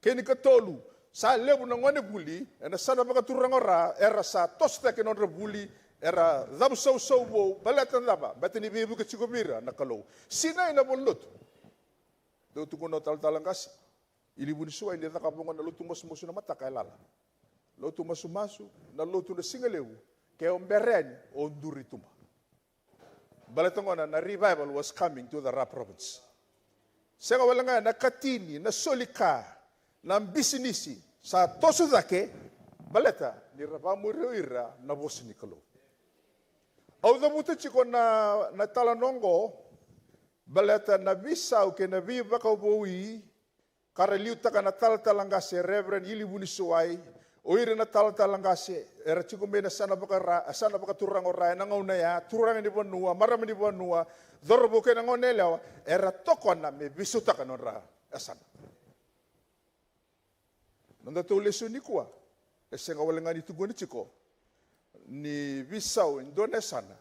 keni katolu sa levu na ngone buli na sana baka turang ora era sa tosta ke non buli era zabu sau bo balatan laba batini bibu ke chikobira na Kalou sinay na bolot do tu kono tal-talang kasi ilibu ni suai dia takabongan na Lotu masu na mataka lala Lotu masu na Lotu na singalewu ke omberen ondurituma balatongona na revival was coming to the Ra province sega walanga na katini na Soli na bisinisi sa toso dake baleta ni rabamuira na vosa ni Kalou. Au da muta chiko na talanongo baleta na visau ke na vi Vakavouiya karaliu taka na tal-talangase Reverend ili bunisuai oira na tal-talangase era chiko mena sana baka turang orai na ngauna ya turang ni bonua marama ni bonua dorbo ke na ngonelewa era tokona me visutaka nora asana. Nanda to lesu nikua, esenga walenga ni tugoni chiko, ni visau indone sana.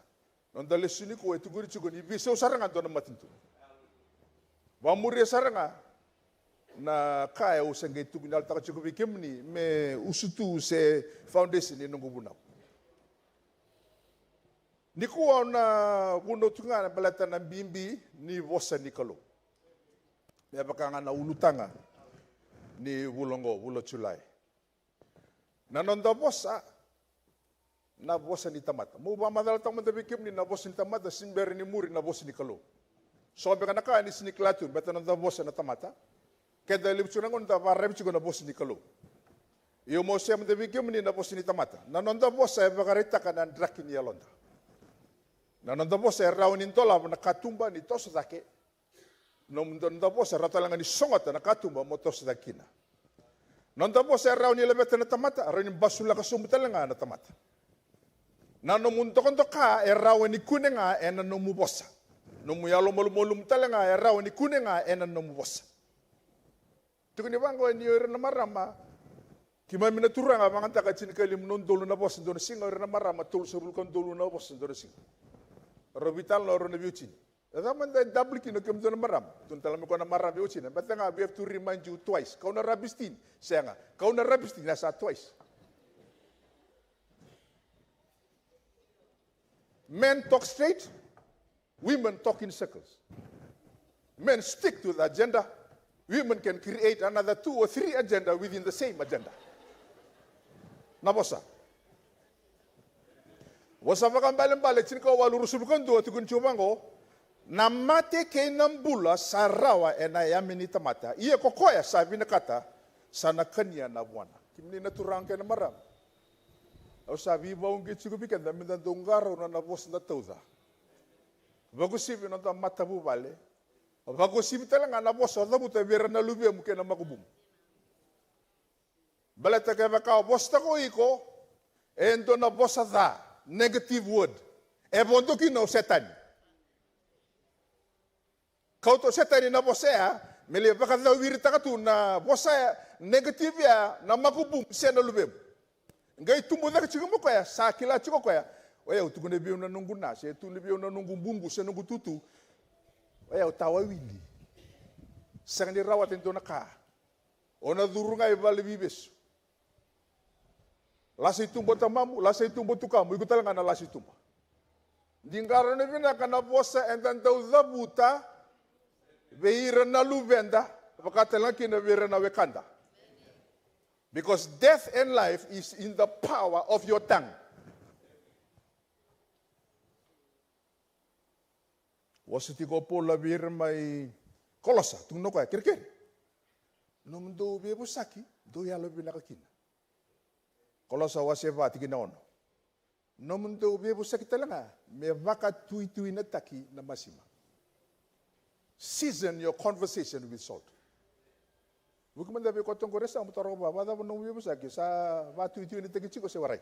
Nanda lesu nikua tugoni chiko ni visau saranga dona matintu. Wamuria saranga, na kaya usangay tuminal taka chikubi kemuni me usutu se foundation ni nungubunau. Nikua na Vunituraga na balata ng bimbi ni vosa ni Kalou. May baka nga na ulutanga ni Vulongo, Vulotulay. Nanonda vosa na vosa ni Tamada. Muba madalatang mandabikim ni na vosa ni Tamada, simberi ni muri na vosa ni Kalou. So baka naka ni siniklatu, bata nanda vosa na Tamada. Kaya libutsunangon da varemchugo na vosa ni Kalou. Iyo mo siya mandabikim ni na vosa ni Tamada. Nanonda vosa baka ritaka na draki ni Alonda. Nanonda vosa raunin tola na katumba ni tosa dake. Nanonda vosa ratalangan ni songata na katumba mo tosa dakina. Nanonda vosa raunin lebeta na Tamada, raunin basula kasumutalanga na Tamada. Nanomunto ka raunin kunenga na nomu vosa. Nomu yalo molum talanga raunin kunenga na nomu vosa. Tukuni bango ni na marama. Kima minaturanga manganta ka chinikali mnondolo na vosa dono singa na marama tul surulkan dolo na vosa dono singa. Robital no rono biuchin. Zaman da double kino kem dono maram. Tuntalam ko na maram biuchin. But nga we have to remind you twice. Kau na rabistin. Saya nga. Kau na rabistin nasa twice. Men talk straight. Women talk in circles. Men stick to the agenda. Women can create another 2 or 3 agenda within the same agenda. Nabosa. Vosa vakambale chinika walurusubukan do tukun chubango na mate ke nambula sarawa ena yamini tamata ia kokoya sa vinakata sana kanya na bwana kimni naturang ke na maram au sabi baung ke chikubi ke da minda dongaro na vos na tauda bagusibi na ta matabu vale bagusibi talanga na vos da buta vera na lube mu ke na makubum balata ke Kevaka vos ta ko iko endo na vosa da negative word. Ebondo kino setan. Kau to setan na bosea, mele baka daw wirita ka tu na bosa negative ya na makubum siya na lubem. Ngay tumbo na chigo mo kaya sa kila chigo kaya. Oya utukune biyo na nungu na, siya tu biyo na nungu bumbu siya nungu tutu. Oya utawa wili. Sa ni rawat ento na ka. Ona durunga ibali bibes. Lasa itumbo tamamu, lasa itumbo tukamu, ikut talangan na lasa itumbo. Dingaro na vinaka na vosa and then tauda buta, veira na luvenda, vakatalanki na veira na wekanda. Because death and life is in the power of your tongue. Wasa tiko po la veira may kolosa, tung no kaya, kirkir. Nung do bebo saki, do yalo vinakakina. Kalau sawa seva tiki na ono. Nomundo bebo sa kita langa, me vaka tui na taki na masima. Season your conversation with salt. Bukan menda be kotong koresa mo taro ba, bada mo bebo sa sa va tui na taki chiko se warai.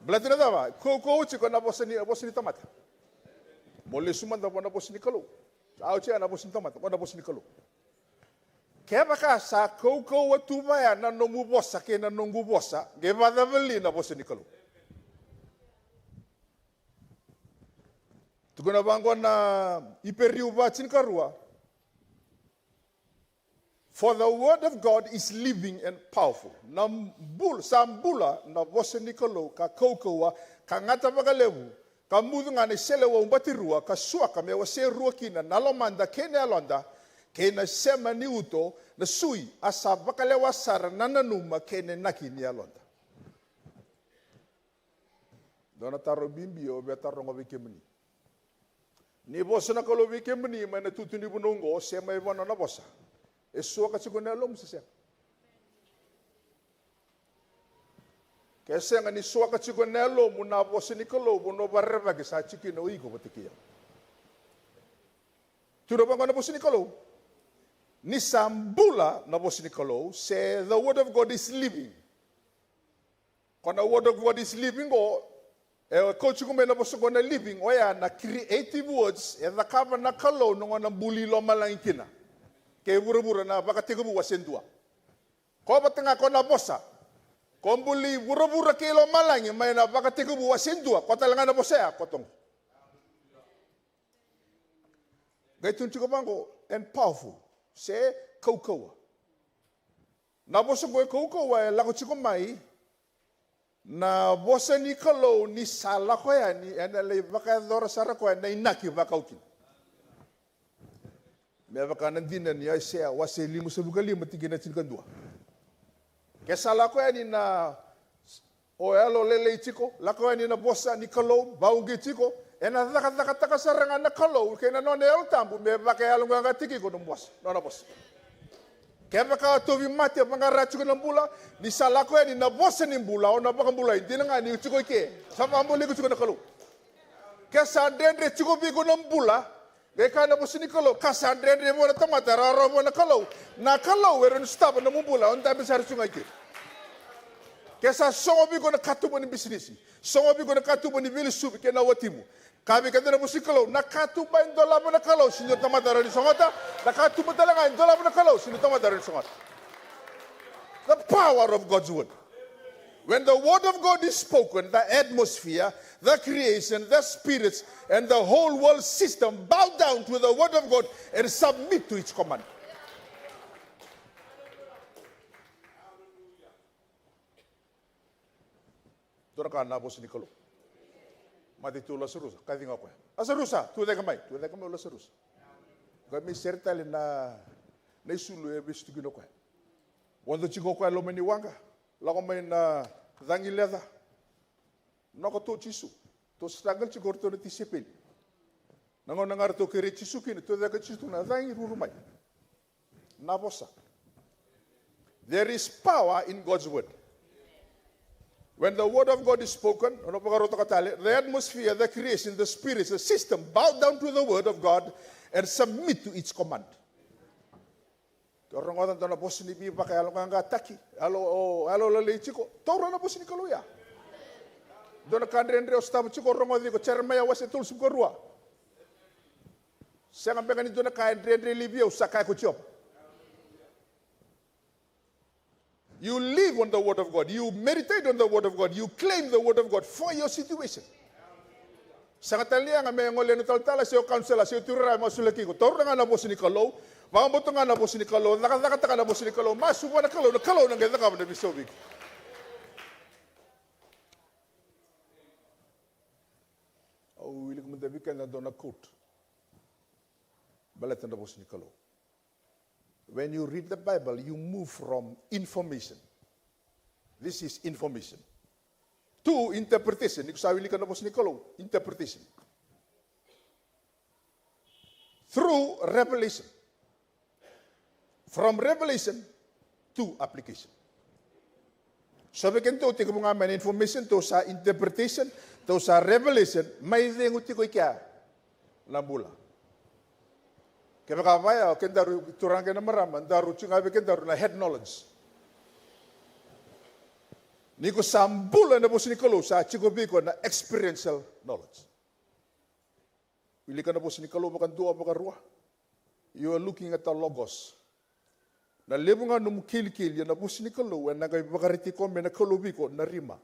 Blatina dava, ko chiko na bosni Tamada. Mole sumanda na bosni Kalou. Auche na bosni Tamada, na bosni Kalou. Kevaka sa kau watubaya na nomu vosa ke na nungu vosa gevada veli na vosa ni Kalou. Tukuna bango na iperiu vacin karua. For the word of God is living and powerful. Na sambula na vosa ni Kalou ka kau ka ngata baka levu ka mudunga ni selewa umbatirua ka suaka mewa serua kina nalomanda kene alonda. Kena sema ni uto na sui asa vakalewa sara nananuma kene naki ni alonda. Dona taro bimbi o betaro ngovi kemuni. Ni vosa na Kalou vi kemuni mana tutu ni bunongo sema ivana na vosa. Esua kachikone alom sesem. Kesa nga ni sua kachikone alom na vosa ni Kalou bono barreva ke sa chikino iko batikia. Turo bango na vosa ni Kalou. Ni sambula na vosa ni Kalou say the word of God is living. When the word of God is living go coach kume na vosa na living oya na creative words the cover na Kalou no na buli lo malangkina. Ke bura na vakacegu wasendua. Ko batanga ko na vosa. Ko buli bura ke lo malangi may na vakacegu wasendua ko talanga na vosa kotong. Gaitun chiko bango and powerful. se kaukaua. Na vosa koe kaukaua e lako tiko mai, na vosa ni Kalou ni sala koe ni ena le vakadora sara koe na inaki vakaukin. Me vakanandina ni ai sea wase limu sebukali tigina tilkandua. Ke sala koe ni na o elo lele tiko, lako ni na vosa ni Kalou, baungi tiko, ena taka saranga na Kalou, kena none el tambu, me vakayalo nga tiki ko ng boss, nona boss. Kevaka tovi mate pangarachu ko ng bula, ni sala koe ni na vosa ni bula, o na bakang bula, hindi na nga ni tiko ike, sa pambuli ko tiko na Kalou. Kaya sa dendre tiko bigo ng bula, gaya ka na bosa ni Kalou, kasa dendre mo na Tamada, raro mo na Kalou, eron staba na mubula, on tabi sa harsunga ike. Kesa songo bigo na katubo ni bisnisi. Songo bigo na katubo ni vili subi ke na watimu. Kabi ka na musi Kalou na katuba indola mo na Kalou sinyo Tamada rin songota. Na katuba talaga indola mo na Kalou sinyo Tamada rin songota. The power of God's word. When the word of God is spoken, the atmosphere, the creation, the spirits, and the whole world system bow down to the word of God and submit to its command. Dora ka na boss ni Kalou. Mati tu la serusa, kadi nga ko. Aserusa, tu de kamay la serusa. Kami sertali na isulu e bistu gino ko. Wando chiko ko lo meni wanga, la ko may na dangi leda. Nako to chisu. To struggle chiko to ti sepel. Nango nangar to kere chisu kin to de ka chisu na dangi rurumay. Na bossa. There is power in God's word. When the word of God is spoken, the atmosphere, the creation, the spirits, the system bow down to the word of God and submit to its command. Orang na boss ni bi pakai alo nga taki, alo lele chiko, toro na boss ni Kalouiya. Dona kandre ostamo chiko rongo diko chermaya wase tul sukorua. Senga pegani dona kandre libia usakai ko chop. You live on the word of God. You meditate on the word of God. You claim the word of God for your situation. Sakatalia nga may ngole no taltala sa counsela sa turira masulaki ko. Toro nga na boss ni Kalou. Mabuto nga na boss ni Kalou. Nakataka na boss ni Kalou. Masu na Kalou nang ganda ka na bisobig. Oh, wilig mo dabi ka na doon na quote. Balatan na boss ni Kalou. When you read the Bible, you move from information. This is information. To interpretation. Sabi ka na po ni Kalou, interpretation. Through revelation. From revelation to application. Sabi kan to, tingnan mo nga man information to sa interpretation, to sa revelation, may denguti ko ikya na bula. Vakavouiya kendaru turanga na maraman daru chingabe kendaru na head knowledge. Niko sambula na boss ni Kalou sa chikobiko na experiential knowledge. Pili ka na boss ni Kalou makandua makarua. You are looking at the logos. Na levu nga nomu kilikili na boss ni Kalou na kay bakariti ko na Kalou na rima.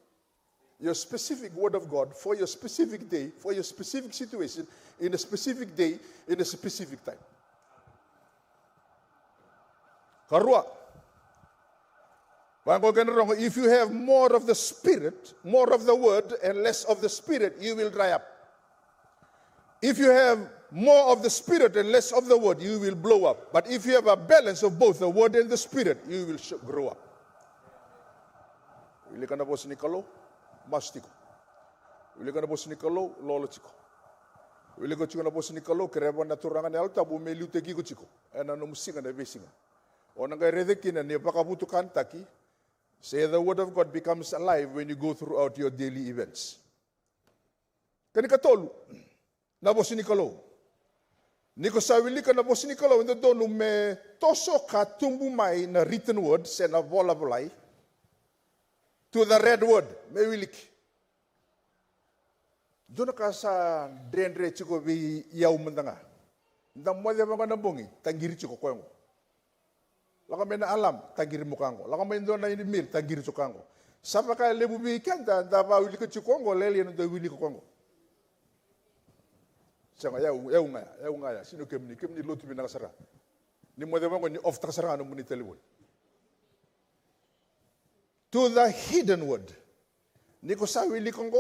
Your specific word of God for your specific day, for your specific situation, in a specific day, in a specific time. Karua. If you have more of the spirit, more of the word, and less of the spirit, you will dry up. If you have more of the spirit and less of the word, you will blow up. But if you have a balance of both the word and the spirit, you will grow up. Ili kana boss ni Kalou, mastiko. Ili kana boss ni Kalou, lolo chiko. Ili ko chiko na boss ni Kalou, kereba na turangan alta bu meliu tegi ko chiko. Ena no musinga na besinga. Onanga redekina ni pakabutu kantaki. Say the word of God becomes alive when you go throughout your daily events. Kanikatolu, na boss ni Kalou. Niko sawili ka na boss ni Kalou, ndo donu me toso ka tumbu mai na written word, se na vola volai, to the red word, me wilik. Doon ka sa dendre chiko bi yaw mendanga. Ndang mo mga nabongi, tangiri chiko kwengo. Laka may na alam, tangiri mo kango. Laka may doon na inimil, tangiri chiko kango. Sapa ka levu bi kanta, ndaba wili ko chiko kongo, leli ano do wili ko kongo. Siya nga, yaw nga ya. Sino kemuni Lotu binakasara. Ni mo demo ni of takasara nomuni telewon. To the hidden word. Ni ko sa wili kongo.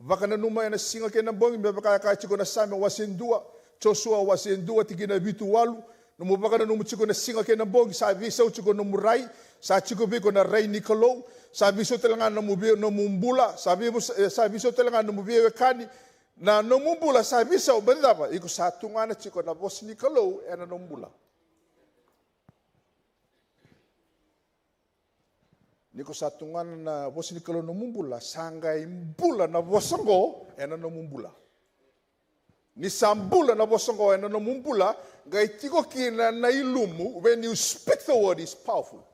Vaka na numa na singa ke na bongi me baka ka chiko na same wasendua. Joshua wasendua tigina vitu walu. Numu baka na numu chiko na singa ke na bongi sa visa chiko no murai. Sa chiko biko na rai ni Kalou. Sa viso telanga no mubio no mumbula. Sa viso telanga no mubio kani. Na no mumbula sa visa obendaba. Iko sa tungana chiko na vosa ni Kalou ena no mumbula. Niko sa tungana na vosa ni Kalou no mumbula. Sangai mbula na vosango ena no mumbula. Ni sambula na vosango ena no mumbula. Gai tiko kina na ilumu. When you speak the word is powerful.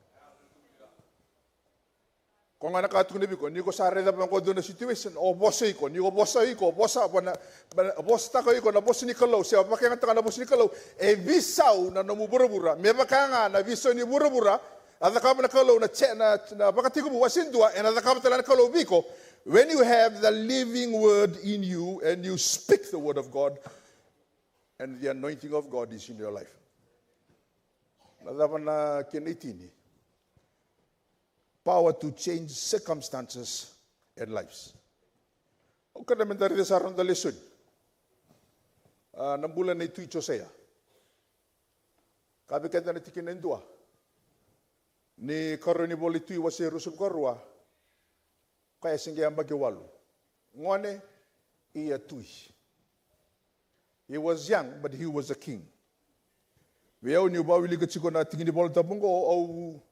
Kung nga nakatungin ko, ni ko sa reda pa ko doon na situation, o bosa iko, ni ko bosa iko, bosa tako iko, na bosa ni Kalou, siya pakaya nga na bosa ni Kalou, visaw na namubura-bura, may baka nga na visaw ni bura-bura, at nakama na Kalou na bakatiko mo wasindua, and at nakama tala na Kalou biko, when you have the living word in you, and you speak the word of God, and the anointing of God is in your life. Nadaman na kinitini. Power to change circumstances and lives. O kadamantari sa ronda lesson. Nang bulan na ito'y Josea. Kabi kanta na tikin na indua. Ni karoni boli ito'y wasi rusum karua. Kaya singi ang magiwalo. Ngone, iya ito'y. He was young, but he was a king. Viyaw niyo ba wiligat siko na tingin ni boli tabong ko o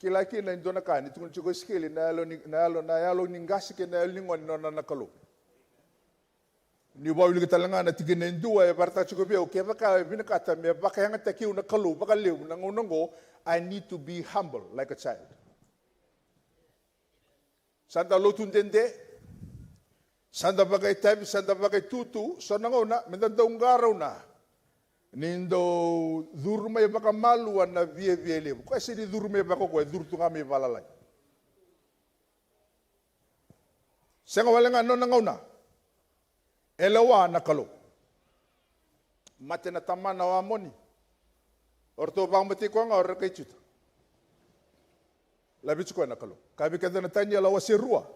kilaki na indo na kani tungo chiko skili na yalo ningasi ke na lingon no na Kalou. Ni ba wili talanga na tigin na indua e barta chiko bia o Kevaka vinaka ta me baka hanga takiu na Kalou baka levu na ngonongo. I need to be humble like a child. Santa Lotu ndende. Santa bagay tabi, santa bagay tutu, so nangona mendanda ungaraw na. Nindo durmay baka maluan na vie levu. Kasi di durmay baka ko durtu kami valalay. Senga wala nga no nangauna. Elawa na Kalou. Mate na tamana wa moni. Orto bang mati ko nga or kay chuta. Labit ko na Kalou. Kabi kada na tanya lawa serua.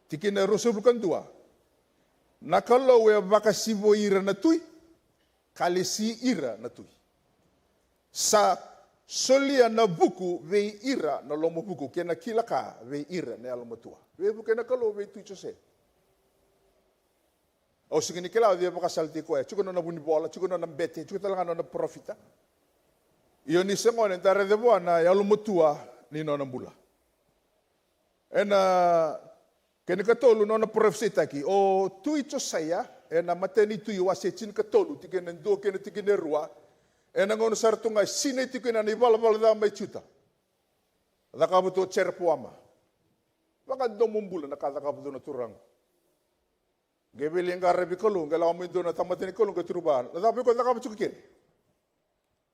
Tikin na rusul kan dua. Na Kalou e baka sibo ira na tuy. Kalesi ira na tui. Sa solia na buku vei ira na lomo buku. Kena kilaka vei ira na alomo tua. Vei buku na Kalou vei tui chose. O sige ni kila vei baka salti ko e. Chuko na buni bola, chuko na bete, chuko talaga na profita. Iyo ni sengon entare de boa na alomo tua ni no na bula. Ena kena katolu no na profita ki. O tui chosaya. E na mateni tui wase chin katolu tike na ndo kena tike na rua e na ngono sartunga sine tike na ni bala da mai chuta da ka buto cherpuama baka do mumbula na ka buto na turang gebeli ngare bi Kalou ngala mo ndo na tamateni Kalou ka turuban da bi ko da ka buto kire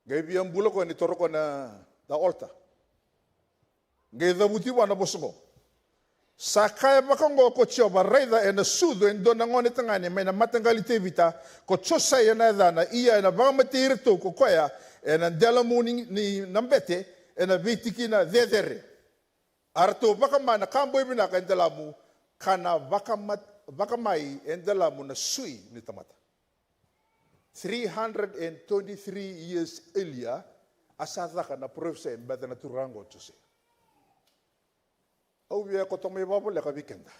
gebi ambula ko ni toroko na da alta ge da buti wana bosongo. Sakaya bakango ko choba reida e na sudo en do nangone tangani me na matangali tevita ko chosa e na dana ia na bamate to ko koya e na dela muni ni nambete e na vitiki na dedere arto bakamana kambo ibina ka endelamu kana bakamai endelamu na sui ni Tamada 323 years earlier asataka na profesa mbada na turango chose. Au via ko tomai babo le ka weekenda.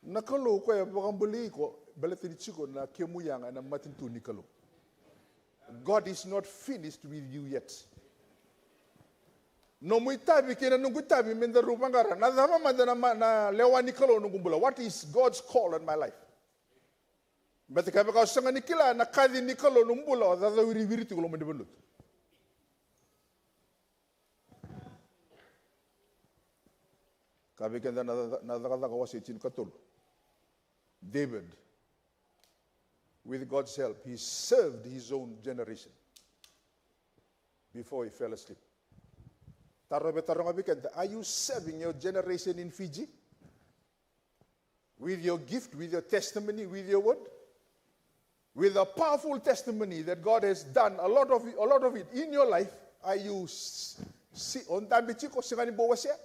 Na Kalou ko e bakambuli ko beletini chiko na kemuyanga na matintu ni Kalou. God is not finished with you yet. No muitabi kena nungutabi menda rubangara na dama madana na lewa ni Kalou nungumbula. What is God's call on my life? Bete ka baka sanga ni kila na kadi ni Kalou numbula da wiri wiri tulo mo debelut. Kabi kenda na dakada ko wasi chin katol. David, with God's help, he served his own generation before he fell asleep. Are you serving your generation in Fiji? With your gift, with your testimony, with your word? with a powerful testimony that God has done a lot of it in your life. Are you on tambi chiko singani bowasya?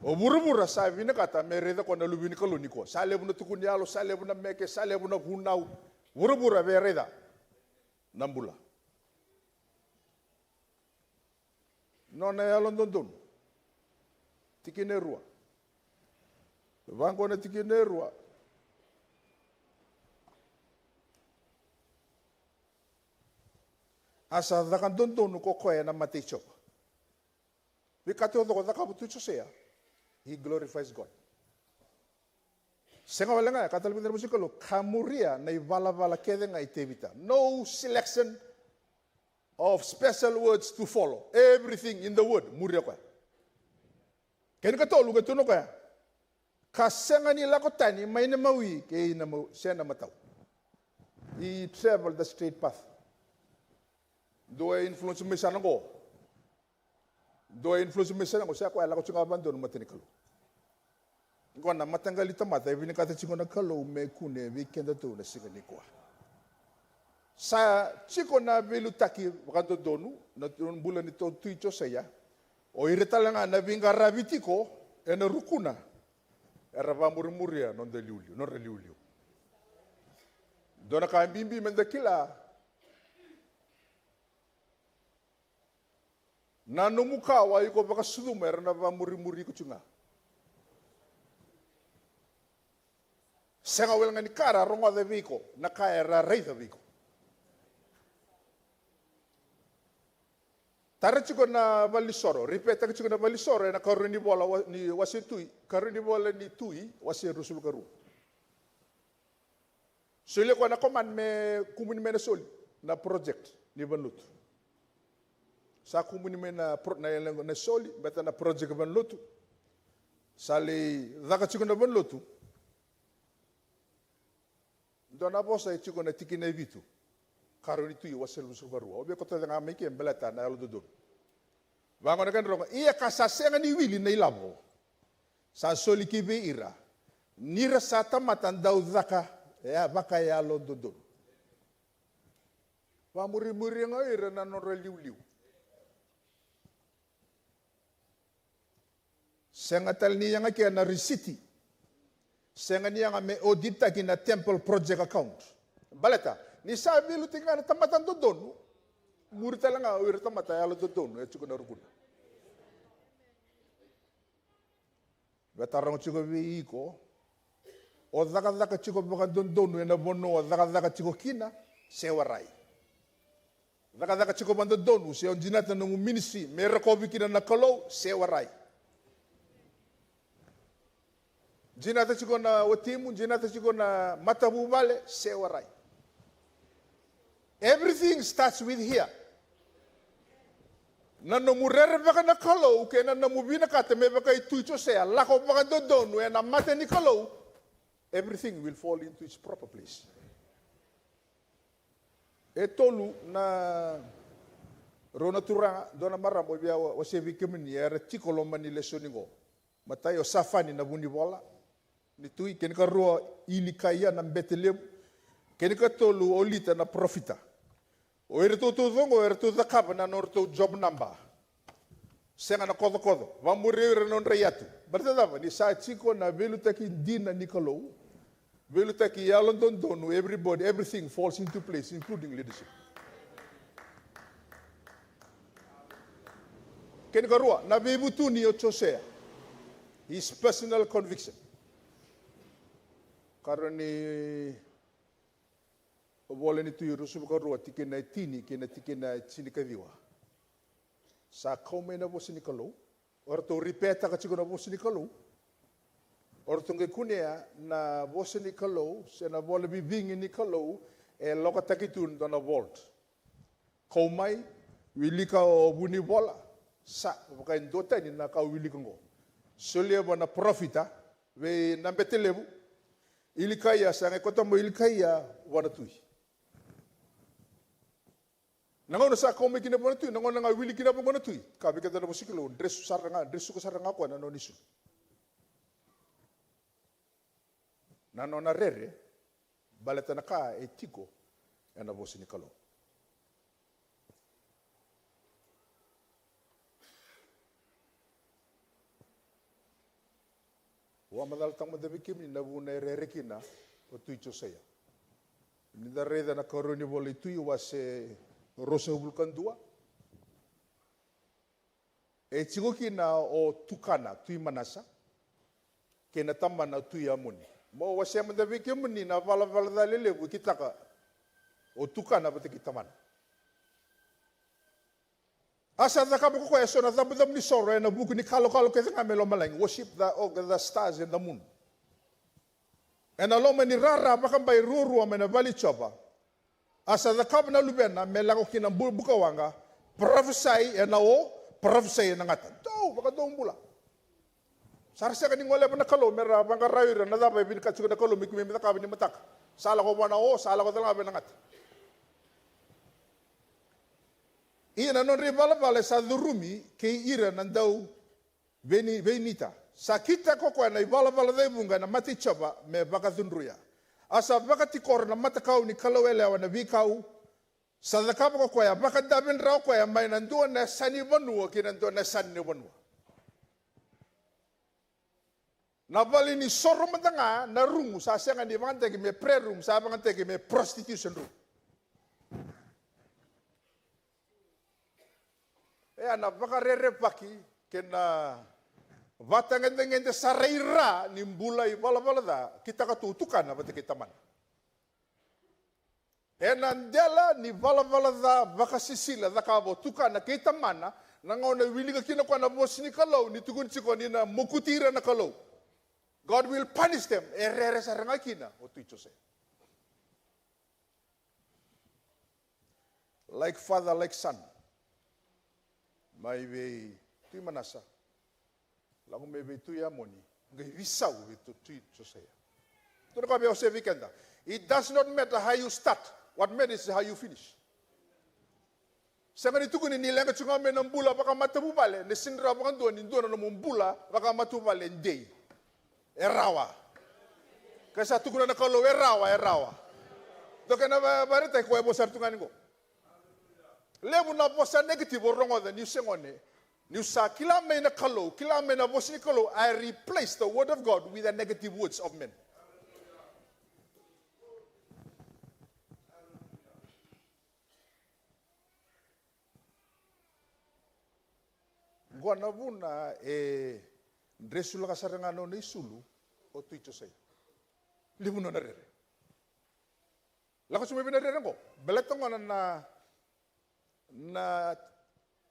O burubura sa vinakata mereda ko na lubini kaluni ko. Sa levu na tukunyalo, sa levu na meke, sa levu na hunau. Burubura vereda nambula. Nona ya London. Tikinerua. Vango na tikinerua. Asa dakan dondonu ko koe na Matai chopa. Vikate o doko dakabutu chosea. He glorifies God. Senga wala nga, katal pinter musikalo, kamuria na ivala kede nga itevita. No selection of special words to follow. Everything in the word, muria kwa. Kaya katolu katuno kaya. Kasenga nila ko tani, may namawi, kaya siya na mataw. He traveled the straight path. Doa influence mesana ko. Doa influence mesana ko, siya ko ala ko tsunga abandon matinikalo. Ngona matanggali Tamada evini kata chiko na Kalou me kune weekend to na siga nikua. Sa chiko na velutaki wakando donu na bula ni taucoko saya. O iretalanga na vinaka ko ena rukuna. Era vamurimuria non reliulio. Dona ka mbimbi mendakila. Na nomu kawa iko vakacegu era na vamurimuri kuchunga. Senga wel ngani kara rongo de viko na kaya ra rei de viko. Tara chiko na valisoro, ripeta chiko na valisoro na karuni bola ni wasi tui, karuni bola ni tui wasi rusul karu. Soli ko na command me kemuni me na Soli na project ni Lotu. Sa kemuni me na Soli beta na project Lotu. Sali daka chiko na Lotu. Dona vosa e chiko na tiki na vitu. Karuni tui wasel musubaru. Obe kota nga meke mbelata na alo dodon. Vango na kan ronga iya kasasenga ni wili na ilamo. Sa Soli ki be ira. Nira sa tamatan daudaka ya baka ya alo dodon. Va muri nga ira na no reliu. Senga tal ni nga kia na risiti. Senga niya nga may audita kina temple project account. Baleta, ni sabi lu tingnan na tamatan dodon. Muri talanga uir tamata yalo dodon. Ya chuko na rukuna. Betarang chuko viiko. O daka chuko baka dodon. Na bono o daka chuko kina. Sewarai. Daka chuko baka dodon. Se on jinata ng ministry. Meron ko kina na Kalou. Sewarai. Jinata chiko na watimu, jinata chiko na matabu vale, sewarai. Everything starts with here. Na nomu rere baka na Kalou, ke na nomu vinaka te me baka ituicho sea, lako baka dodonu, na mate ni Kalou, everything will fall into its proper place. E tolu na Vunituraga, dona maramo bia wasevi kemuni, era tikolo mani lesoningo. Matai o safani na vunibola. Ni tui keni ka roa ilikaiya na Bethlehem, keni ka tolu olita na profita. O ere tō zongo, ere tō zakaba na nor tō job number. Senga na kodo. Vamuri ere non reiatu. Bertadava, ni sa chiko na velutaki dina ni Kalou. Velutaki yalondon donu, everybody, everything falls into place, including leadership. Keni ka roa, na vebutu ni o chosea. His personal conviction. Karani wole ni tu rusu ka roa tiki na tini kina tiki na chini kadiwa. Sa kaume na vosi ni Kalou. Orto ripeta ka chiko na vosi ni Kalou. Orto nge kunea na vosi ni Kalou. Se na vole bivingi ni Kalou. E loka takitun do na volt. Kaumai wilika o buni bola. Sa waka indota ni na ka wilika ngo. Solia na profita. Ve na Bethlehem. Ilikaya sange kota mo ilikaya wana tui. Nangono sa kaume kina wana tui, nangono nga wili kina wana tui. Kabi kata na musikilo, dresu ko saranga ko na nonisu. Nanona rere, baleta na ka e tiko e na vosa ni Kalou. Wa madal tang madavikim ni navu na rerekina o tuicho saya. Ni da reda na koroni vole tui wa se rosa vulkan dua. E tigokina o tukana tui manasa ke na tamana tui amuni. Mo wa se madavikim ni na vala da levu kitaka o tukana bate kitamana. Asa da kapo ko eso na dabdam ni soro na buku ni kalo ke nga melo malang worship the stars and the moon. And aloma ni rara baka bay ruru amena vali chopa. Asa da kapo na lubena melango kina buka wanga prophesy and o prophesy na ngata. Do baka do bula. Sarsa ka ni ngole pa na Kalou mera banga rayo na da bay bin ka na Kalou mi mi ka ni mataka. Sala ko wana o sala ko dala na ngata. Ina non rivala sa durumi ke ira nandau venita. Sa kita koko na ivala de bunga na mati chaba me vakavouiya. Asa vakatikor na matakau ni Kalou elewa na vikau. Sa dakapa koko ya vakadaben rao ko ya may nanduan na sani vanua ki nanduan na sani vanua. Nabali ni soro matanga na room sa senga ni vangantegi me prayer room sa vangantegi me prostitution room. Na vakarere paki kena vatangende sareira ni bula I vala da kita katutukan na bate kita man. Nandela ni vala da vakasisila da kabo tukan na kita mana nangona wili ka kina kwa na vosa ni Kalou ni tugun chiko ni na mukutira na Kalou. God will punish them. Erere saranga kina o tuicho se. Like father, like son. Mai vei tui manasa. Lago me vei tui amoni. Ngai visau vitu tui chosea. Tuna ka veo se vikenda. It does not matter how you start. What matters is how you finish. Sanga ni tuku ni nilenga chunga me ng bula baka matabu bale. Ni sindra baka doon ni doon na mong bula baka matabu bale ndey. Erawa. Kasi tuku na Kalou erawa. Doka na barita ko ebo sartungan ko. Levu na vosa negative wrong than you sing on it. You sa kila me na Kalou, kila me na vosa ni Kalou. I replace the word of God with the negative words of men. Gua na vuna dresula kasarangano ni sulu o tuicho say. Levu no na rere. Lako sumebi na rere ko. Beletong na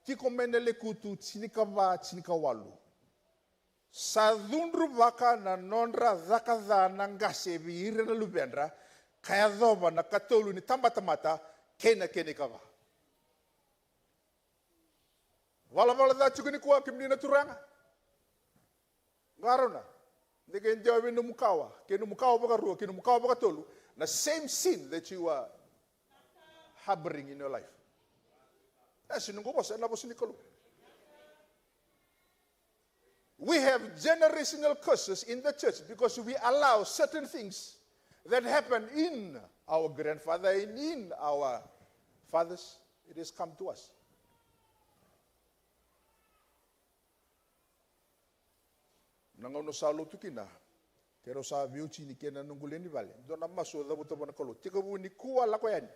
tiko menele kutu tsinikawalu. Sa dhundru vaka na nonra zakadha nangase viire na lubendra kaya dhoba na katolu ni tamata kena kava. Vala da chuku nikua kemuni na turanga. Garona. Deke ndio wenu mukawa. Kenu mukawa baka rua, kenu mukawa baka tolu. Na same sin that you are harboring in your life. We have generational curses in the church because we allow certain things that happen in our grandfather and in our fathers. It has come to us. Nangono sa Lotu kina, kero sa viuchi ni kena nunguleni vale. Dona masu da buta bona Kalou. Tika nikua la koyani.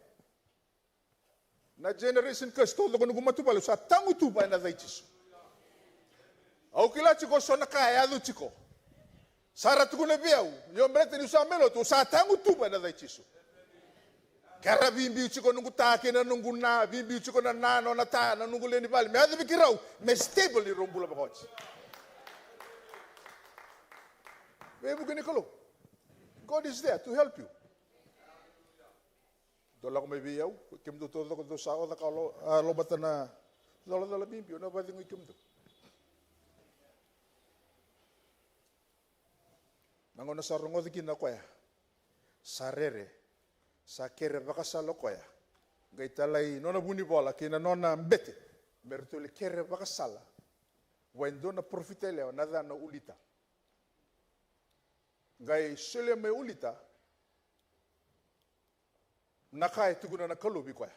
Na generation curse todo kono kumatupa sa tangu tupa na daichiso. Au kila chiko sona kaya do chiko. Sara tukune biau, yombrete ni sa melo to sa tangu tupa na daichiso. Kara bimbi chiko nungu take na nungu na bimbi chiko na nano na ta na nungu leni vale. Me adu bikirau me stable ni rombula bakochi. Vebu kini Kalou. God is there to help you. Dola ko may biyaw, kimdo todo ko do sao da Kalou lobata na dola bimbio na badingo kimdo. Nangono sa rongo di kina koya. Sarere sa kere vakasalo koya. Gaitalai nona buni bola kina nona mbete. Mertole kere vakasala. Wendo na profitele na da na ulita. Gai sole me ulita. nakai tukuna na Kalou bikoya.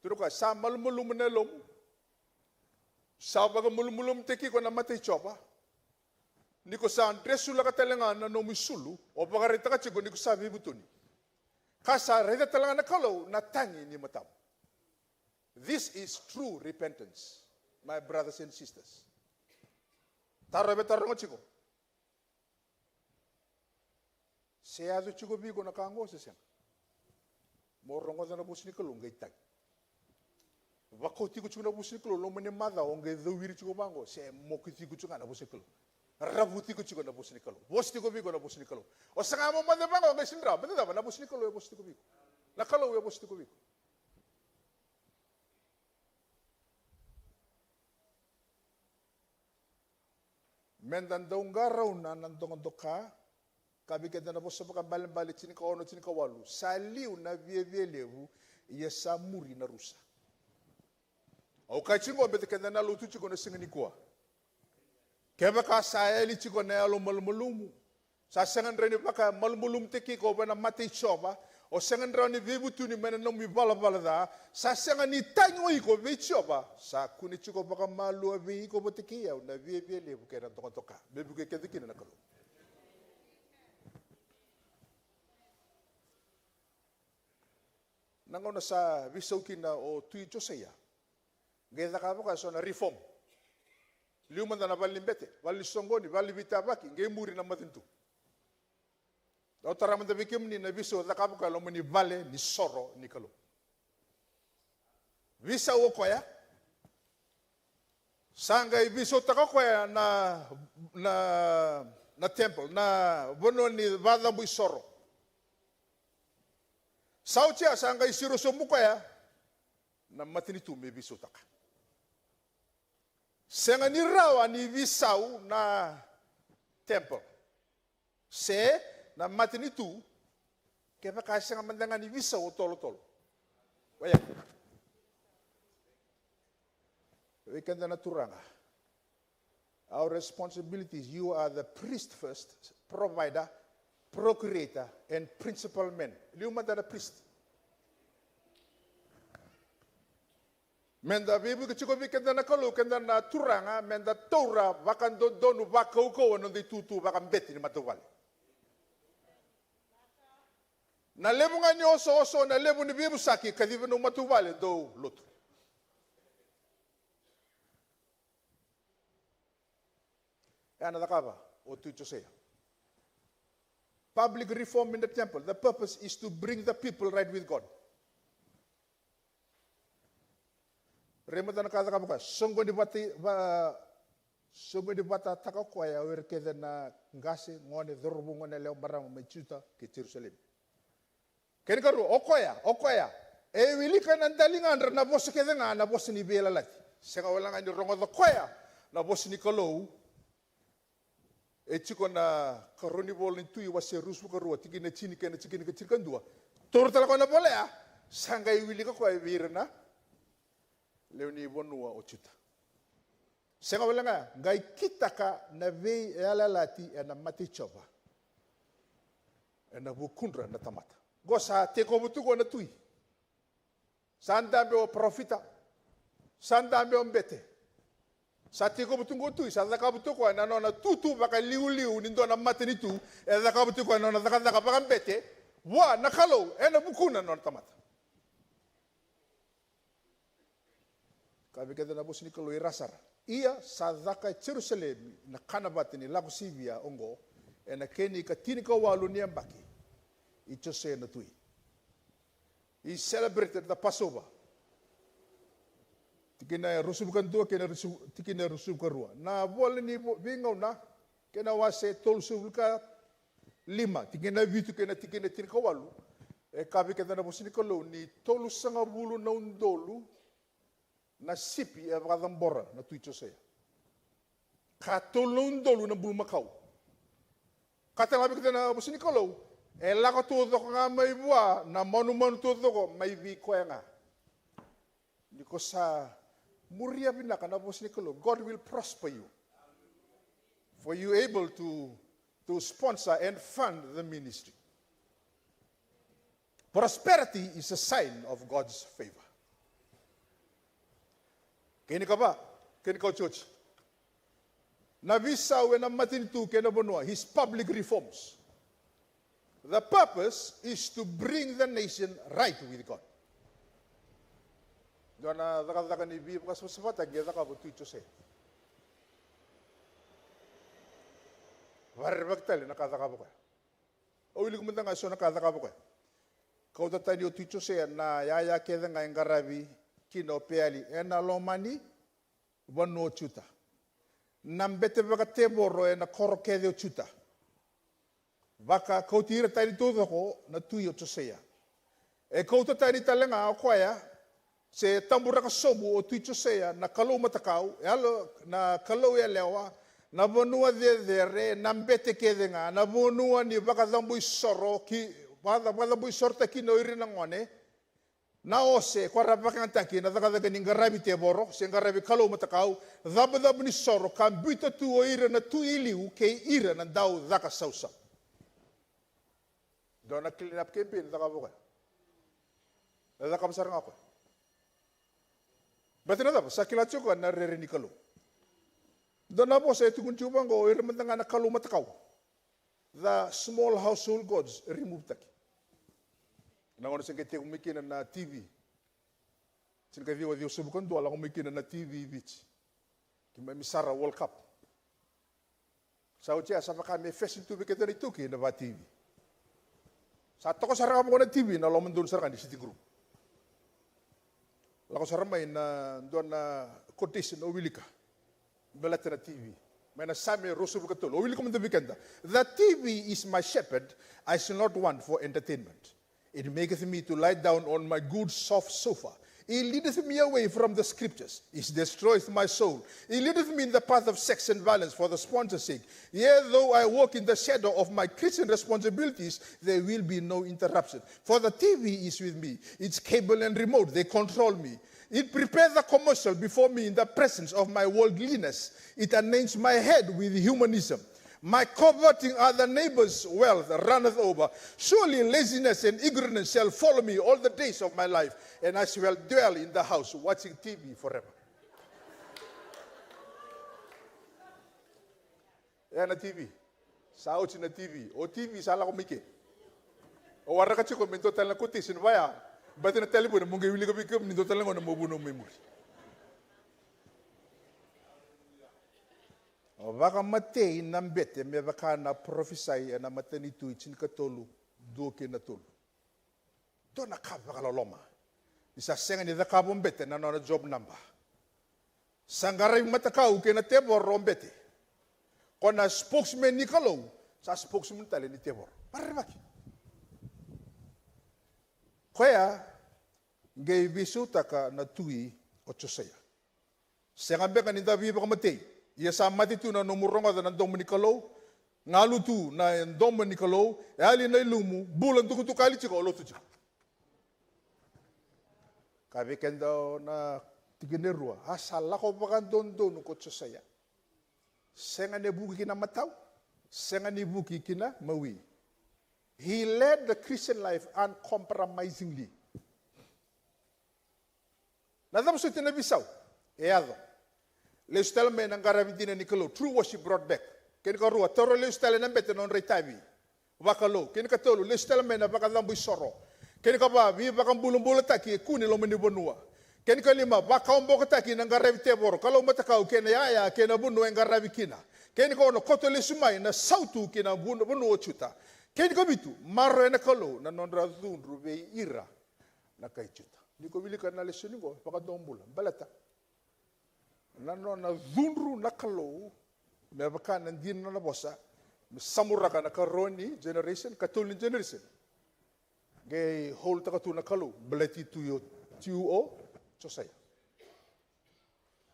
Turuka sa malmulum na lom. Sa baga mulmulum teki ko na Matai chopa. Niko sa andresu la katalangan na nomu sulu o bagarita ka chigo niko sa bibutuni. Kasa reda talangan na Kalou na tangi ni matam. This is true repentance, my brothers and sisters. Taro betarong chigo. Saya tu chigo bigo na kango sa siyang. Morongo na bus ni Kalou ngay tag. Vakaviti ko chigo na bus ni Kalou lo manemada o ngay dawiri chigo bango. Saya mokiti ko chigo na bus ni Kalou. Ravuti ko chigo na bus ni Kalou. Bos ti ko bigo na bus ni Kalou. O sa nga mo madebango ngay sindra. Benda ba na bus ni Kalou ya bos ti ko bigo. Na Kalou ya bos ti ko bigo. Mendan daung garaw na nandong doka. Kabi kita na bos sa bali chinika ono chinika walu. Saliu na vie levu iya sa muri na rusa. Au kai chingo bete kita na Lotu chiko na singa nikua. Kevaka sa eli chiko na alo malmulumu. Sa sengan reni baka malmulum teki ko bana Matai choba. O sengan rani vibutu ni mena nomi bala da. Sa sengan ni tango iko ve choba. Sa kuni chiko baka malu ve iko boteki ya na vie levu kena tonga toka. Bebu ke kedikina na Kalou. Nangona sa visaukina o tui choseya. Geda ka boka so na reform. Liumanda na vali mbete, vali songoni, vali veitaratara, nge muri na matintu. O taramanda kemuni na viso da ka boka lo mani vale ni soro ni Kalou. Visa o koya. Sanga i viso taka koya na temple na bono ni vada bui soro. Saucia sanga isiro somuka ya na matinitu me bisotaka. Senga ni rawa ni visau na temple. Se na matinitu Kevaka senga mandanga ni visau tolo. Waya. Wekenda na turanga. Our responsibilities, you are the priest first, provider, procurator and principal man. Liuma da priest. Menda bibu ke chiko kenda na Kalou kenda na turanga menda taura vakan donu vakacegu no de tutu vakan beti ni matawali. Na levu ngani oso na levu ni bibu saki kadive no matawali do Lotu. Ana dakava o tu chose. Public reform in the temple. The purpose is to bring the people right with God. Remata na kada kabuka. Songo di bata taucoko ya werkeda na ngase ngone dhorbu ngone leo barang mechuta ke Jerusalem. Keni karu okoya. E wilika na dalingan na boss keda na boss ni bela lati. Senga wala nga ni rongo the koya na boss ni Kalou. E chiko na karoni bol ni tui wase rusu karua tiki na chini kena chiki na chikan dua. Tor tala ko na bole ya. Sanga iwili ka ko virna. Leoni bonua ochuta. Senga wala nga ngai kitaka na vei alalati na Matai choba. Na bukundra na Tamada. Gosa teko butuko na tui. Sandambe o profita. Sandambe o mbete. Sa tiko butungo tui, sa daka butuko na nona tutu baka liu nindo na matinitu, e daka butuko na nona daka baka mbete, wa na Kalou, na bukuna nona Tamada. Kabi keda na bosi ni Kalou irasara. Ia sa daka Jerusalem na kanabatini laku sivia ongo, na keni ka tinika walu ni ambaki, I chose na tui. He celebrated the Passover. Tikina rusub kan tua kena tikina rusub karua. Na bola ni bingau na kena wase tol subka 5 tikina vitu kena tikina tirkawalu. Kabi kena na bosini Kalou ni tolu sanga bulu na undolu na sipi e vakadambora na tui chose. Ka tolu undolu na bulu makau. Kata kabi kena na bosini Kalou e lako tuto nga mai bua na manu tuto mai vi koenga. Niko sa muria vinaka na bosni Kalou. God will prosper you. For you able to sponsor and fund the ministry. Prosperity is a sign of God's favor. Kini ka ba? Kini ka church? Navisa na matinitu kena bonua, his public reforms. The purpose is to bring the nation right with God. Dona daka ni bi pas pasapata geda ka butu chose. Varbaktale nakadaka buka. Oili kumanda so nakadaka buka. Kau tatani o tu chose na yaya keda nga ngarabi kino peali ena lomani wano chuta. Nambete vakateboro na koro kede o chuta. Vaka kau tira tari tōtako na tui o chose. E kau tatani talenga o koia se tamburaka sobu o tui chose na Kalou matakau, e alo na Kalou e lewa, na vonua de nambete kede nga, na vonua ni vakadambui soro ki, vakadambui sorta ki no irina ngone, na ose, kwa rapakantaki, na dakadaga ni ngarabi te boro, se ngarabi Kalou matakau, dhabadhabu ni soro, ka buita tu o ira na tu iliu, ke ira na dau dhaka sausa. Dona clean up campaign, dhaka buka. Dhaka masarang ako. Batina dapa, sa kilatso ko na rere ni Kalou. Dona po sa itukun chupang ko, ira matanga na Kalou matakau. The small household gods, remove taki. Nangono sa kete kumikina na TV. Sino kayo diyo subukan doon, ako kumikina na TV beach. Kima misara World Cup. Sa utia, sa maka may fashion tubig kita na ituki na ba TV. Sa toko sarang ako na TV, na loman doon sarang di sitting room. Lako sarang may na doon na quotation o wili ka. Balata na TV. May nasami rosubukan tol. O wili ka man tabikanda. The TV is my shepherd. I shall not want for entertainment. It maketh me to lie down on my good soft sofa. He leadeth me away from the scriptures. He destroyeth my soul. He leadeth me in the path of sex and violence for the sponsor's sake. Yea, though I walk in the shadow of my Christian responsibilities, there will be no interruption. For the TV is with me. Its cable and remote, they control me. It prepares the commercial before me in the presence of my worldliness. It anoints my head with humanism. My coveting other neighbors' wealth runneth over. Surely laziness and ignorance shall follow me all the days of my life, and I shall dwell in the house watching TV forever. Yan na TV. Sa ouch na TV. O TV, sala ko miki. O waraka chiko, minto talang kuti, sinubaya. Bati na telepon, mungkin wili ko bikam, minto talang ko na mabuno memory. O vaka Matai nambete me vaka na prophesy na matanitu ichin katolu duke na tolu. Do na kab vaka loloma. Isa senga ni vaka bombete na na job number. Sangara yung matakau ke na tebor rombete. Kona spokesman ni Kalou sa spokesman tali ni tebor. Parvaki. Kaya gay visuta ka na tui o chosaya. Senga beka ni Davi vaka Matai. Ia sa matitu na nomuronga da nomuni Kalou, nga Lotu na nomuni Kalou, e ali na ilumu, bulan tukutu kali chika o Lotu chika. Kabe kenda na tiginerua, asala ko bakan don ko chosaya. Senga ne buki kina matau, senga ne buki kina mawi. He led the Christian life uncompromisingly. Nadam suti na bisaw, eado. Leustela me nang Vakaviti ni Kalou. True worship brought back. Kini ka rua toro leustela na bete non reitabi. Vakalou. Kini ka tolu leustela me na vakadambu soro. Kini ka ba vi vakambulumbulo taki kuni lo meni bonua. Kini ka lima vakambo taki nang Vakaviti boro. Kalou matakau kena yaya kena bunu ngaravi kina. Kini ka ono koto lesumai na sautu kina bunu chuta. Kini ka bitu maro na Kalou na non razun ruve ira na kai chuta. Niko vili ka na lesuningo vakadombula balata. Nano na zunru na Kalou, me baka nandin na vosa, samuraka na karoni generation, katulin generation. Gay whole takatu na Kalou, belati tuyo o chosaya.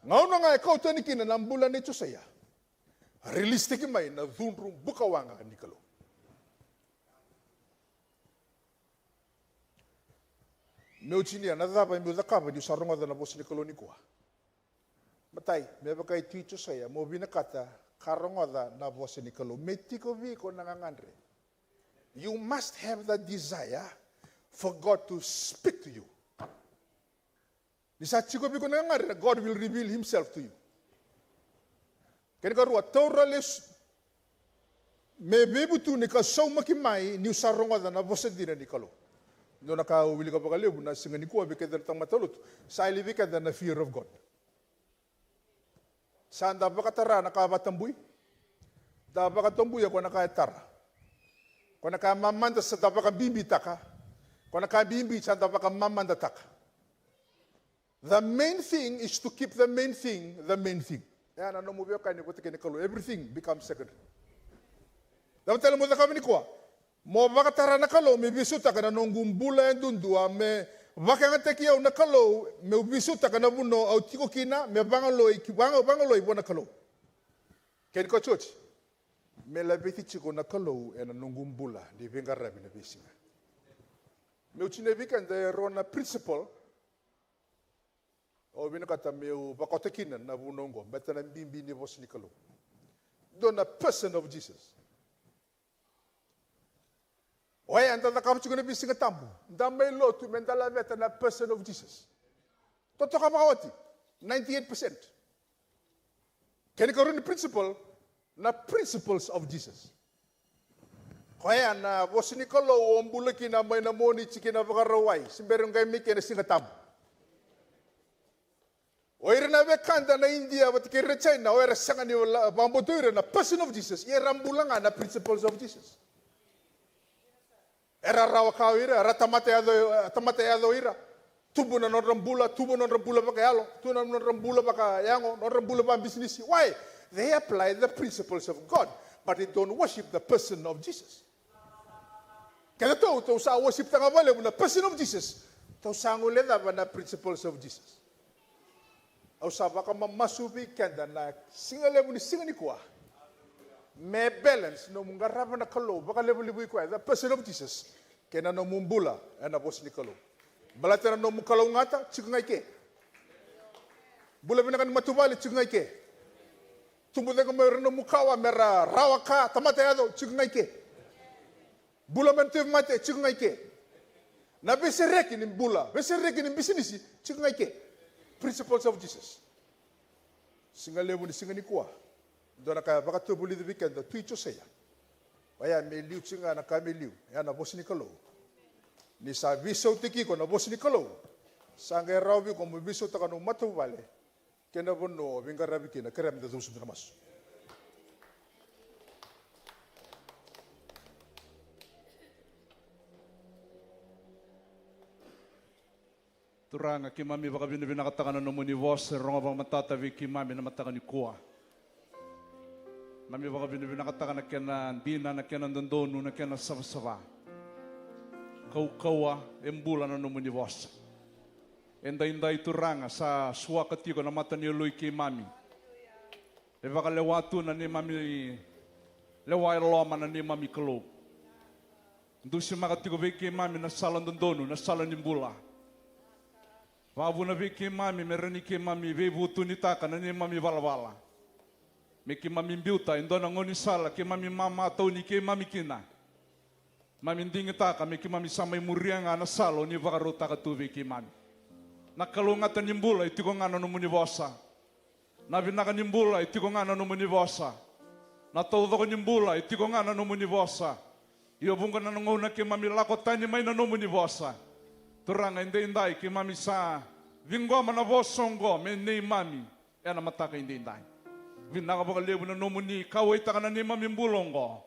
Ngau na nga ikaw tanikin na bulan ni chosaya. Realistic may na zunru bukawanga ni Kalou. Meuchinia na daba mi zakaba di sarunga da na vosa ni Kalou nikua. Matai, me bakai tuicho saya, mo vinaka karongoda na vosa ni Kalou. Me tiko vi ko nangangandre. You must have the desire for God to speak to you. Nisa chiko biko na ngari, God will reveal himself to you. Kaya karua, taurales, me bebutu ni ka sau makimai, ni usaronga da na vosa dina ni Kalou. No na ka uwili ka baka levu, na singa nikua bika da tang matalotu. Sa ili bika da na fear of God. Saan da baka tara na ka batambui? Da baka tambui ako na ka tara. Kung naka mamanda sa da baka bimbi taka. Kung naka bimbi sa da baka mamanda taka. The main thing is to keep the main thing the main thing. Yan ano mo biyo kayo ni Kalou. Everything becomes secondary. Dapat tala mo na kami nikua. Mo baka tara na Kalou, may bisuta ka na nung gumbula yung dundua, may baka nga tekiyaw na Kalou, may bisuta ka na buno, au tiko kina, may bangaloy po na Kalou. Kaya ko church, may labiti chiko na Kalou, na nung gumbula, di vingarami na bisinga. May uchinabikan da rona principle, o binakata may bakotekinan na bunongo, bata na bimbi ni vos ni Kalou. Doon na person of Jesus. Oye, anda na kami chukuna bisinga tambo. Damay Lotu, mendala veta na person of Jesus. Toto ka makawati, 98%. Kaya karon ni principle, na principles of Jesus. Kaya na vos ni Kalou, ombulaki na may nomuni chiki na vakarawai, simberong kay Miki na singa tambo. Oire na vekanda na India, wat kira China, oire sanga ni bambotuira na person of Jesus, ia rambulanga na principles of Jesus. Era rawakau ira, era tamate ado ira. Tubu na non rambula baka yalo, tu na non rambula baka yango, non rambula baka business. Why? They apply the principles of God, but they don't worship the person of Jesus. Kaya to sa worship tanga bale na person of Jesus, to sa nguleda ba na principles of Jesus. Au sa baka mamasubi kanda na singa levu ni singa nikua. May balance no mungarava na Kalou baka levu ko the person of Jesus kena no mumbula na vos ni Kalou balata na no Kalou ngata chikungai ke bula binakan matubali chikungai ke tumbuda ko meron no mukawa mera rawaka tamate ado chikungai ke bula mentu mate chikungai ke na besereki ni bula besereki ni bisinisi chikungai ke principles of Jesus singa levu ni singa nikua dona kaya baka tubuli the weekend the tuicho seya waya me liu chinga na kami liu ya na vos ni Kalou ni sa viso tiki ko na vos ni Kalou sanga rawi ko mo viso ta kanu matu vale kena bono vingarabi kina kerem de dusu na masu Turanga kimami Vakaviti vinaka nomuni vosa ronga matata vi kimami na mataka nikua. Mami Vakaviti vinaka na kena dina na kena dondonu na kena sava. Kaua embula na nomuni vosa. Enda turanga sa suaka tiko na mata ni lui kimami. E vakalewatu na neimami lewai loma na neimami Kalou. Ndusi makatiko vi kimami na sala dondonu na sala nimbula. Vavu na vi kemami, merani kemami, vevu tunitaka na neimami valawala. Me kemami mbiuta, indona ngoni sala, kemami mama atau ni kemami kina. Mami ndingitaka, me kemami samay murianga na salo, ni vakarotaka tu vi kemami. Na Kalou ngata nimbula, itiko ngana nomuni vosa. Na vinaka nimbula, itiko ngana nomuni vosa. Na taudoko nimbula, itiko ngana nomuni vosa. Iyo bunga na ngona kemami lako tani may na nomuni vosa. Turanga indai ke mami sa vingoma na vosongo me neimami na mataka indai. Vinaka baka levu na nomuni kawai taka na neimami mbulongo.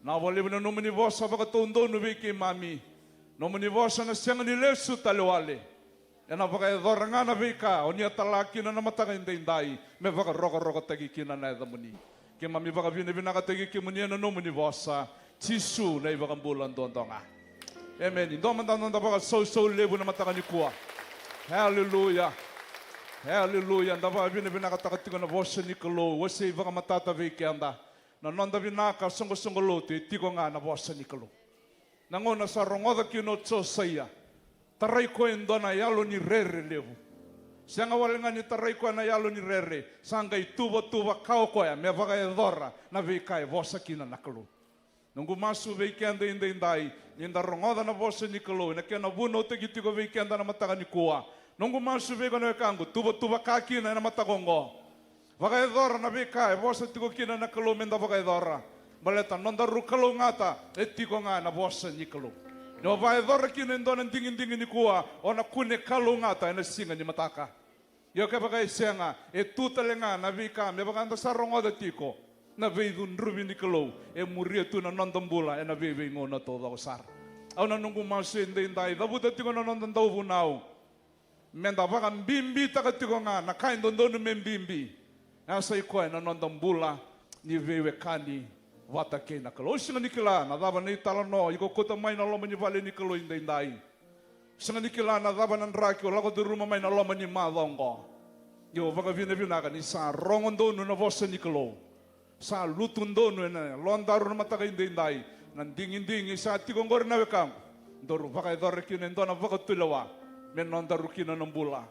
Na baka levu na nomuni vosa baka tondonu ke mami. Nomuni vosa na sianga ni lesu talewale. Na baka edoranga na veka o ni atalaki na mataka indai me baka roko tagi kina na edamuni. Ke mami baka vinaka tagi kemuni na nomuni vosa tisu na ibaka mbulan dondonga. Amen. Indoma ndanda baka so levu na mataka nikua. Hallelujah. Hallelujah. Ndaba vina vinaka tiko na vosa ni Kalou. Wase baka matata veke anda. Na nanda vinaka songo Lotu tiko nga na vosa ni Kalou. Nangona sa rongoda kino solia. Tarai ko endona yalo ni rere levu. Sianga walenga ni tarai ko na yalo ni rere. Sanga ituba kau koya me baka edora na veka vosa kina na Kalou. Nungu masu veikenda indai. Ninda rongoda na vosa ni Kalou. Na kena vuno te gitiko veikenda na mataka nikua. Nungu masu veiko na vekangu. Tuba kakina na matakongo. Vakaidora na veikai. Vosa tiko kina na Kalou menda vakaidora. Baleta nondaru Kalou ngata. E tiko nga na vosa ni Kalou. No vaidora kina indona dingin nikua. Ona kune Kalou ngata na singa ni mataka. Yo Kevaka isenga. E tutalenga na veika. Me vakanda sa rongoda tiko. Na veidun rubi ni Kalou. E muria tu na nondambula. E na vei ngona toda o sar. Au na nungu masu indai. Dabuta tiko na nondandau vunau. Menda vaka mbimbi taka tiko nga. Na kain dondonu membimbi. Asa ikoe na nondambula. Ni vewe kani. Wata ke na Kalou. Singa nikila. Na dava ni talano. Iko kota mai na loma ni vale ni Kalou indai. Singa nikila na dava nan raki. O lako tu rumah mai na loma ni madongo. Yo Vakavouiya ni sa rongondonu na vosa ni Kalou. Sa lutundono na londaru na mataka indai nan dingin sa tikongor na wekam doru vakaidor kina ndona vakatulawa men londaru kina nambula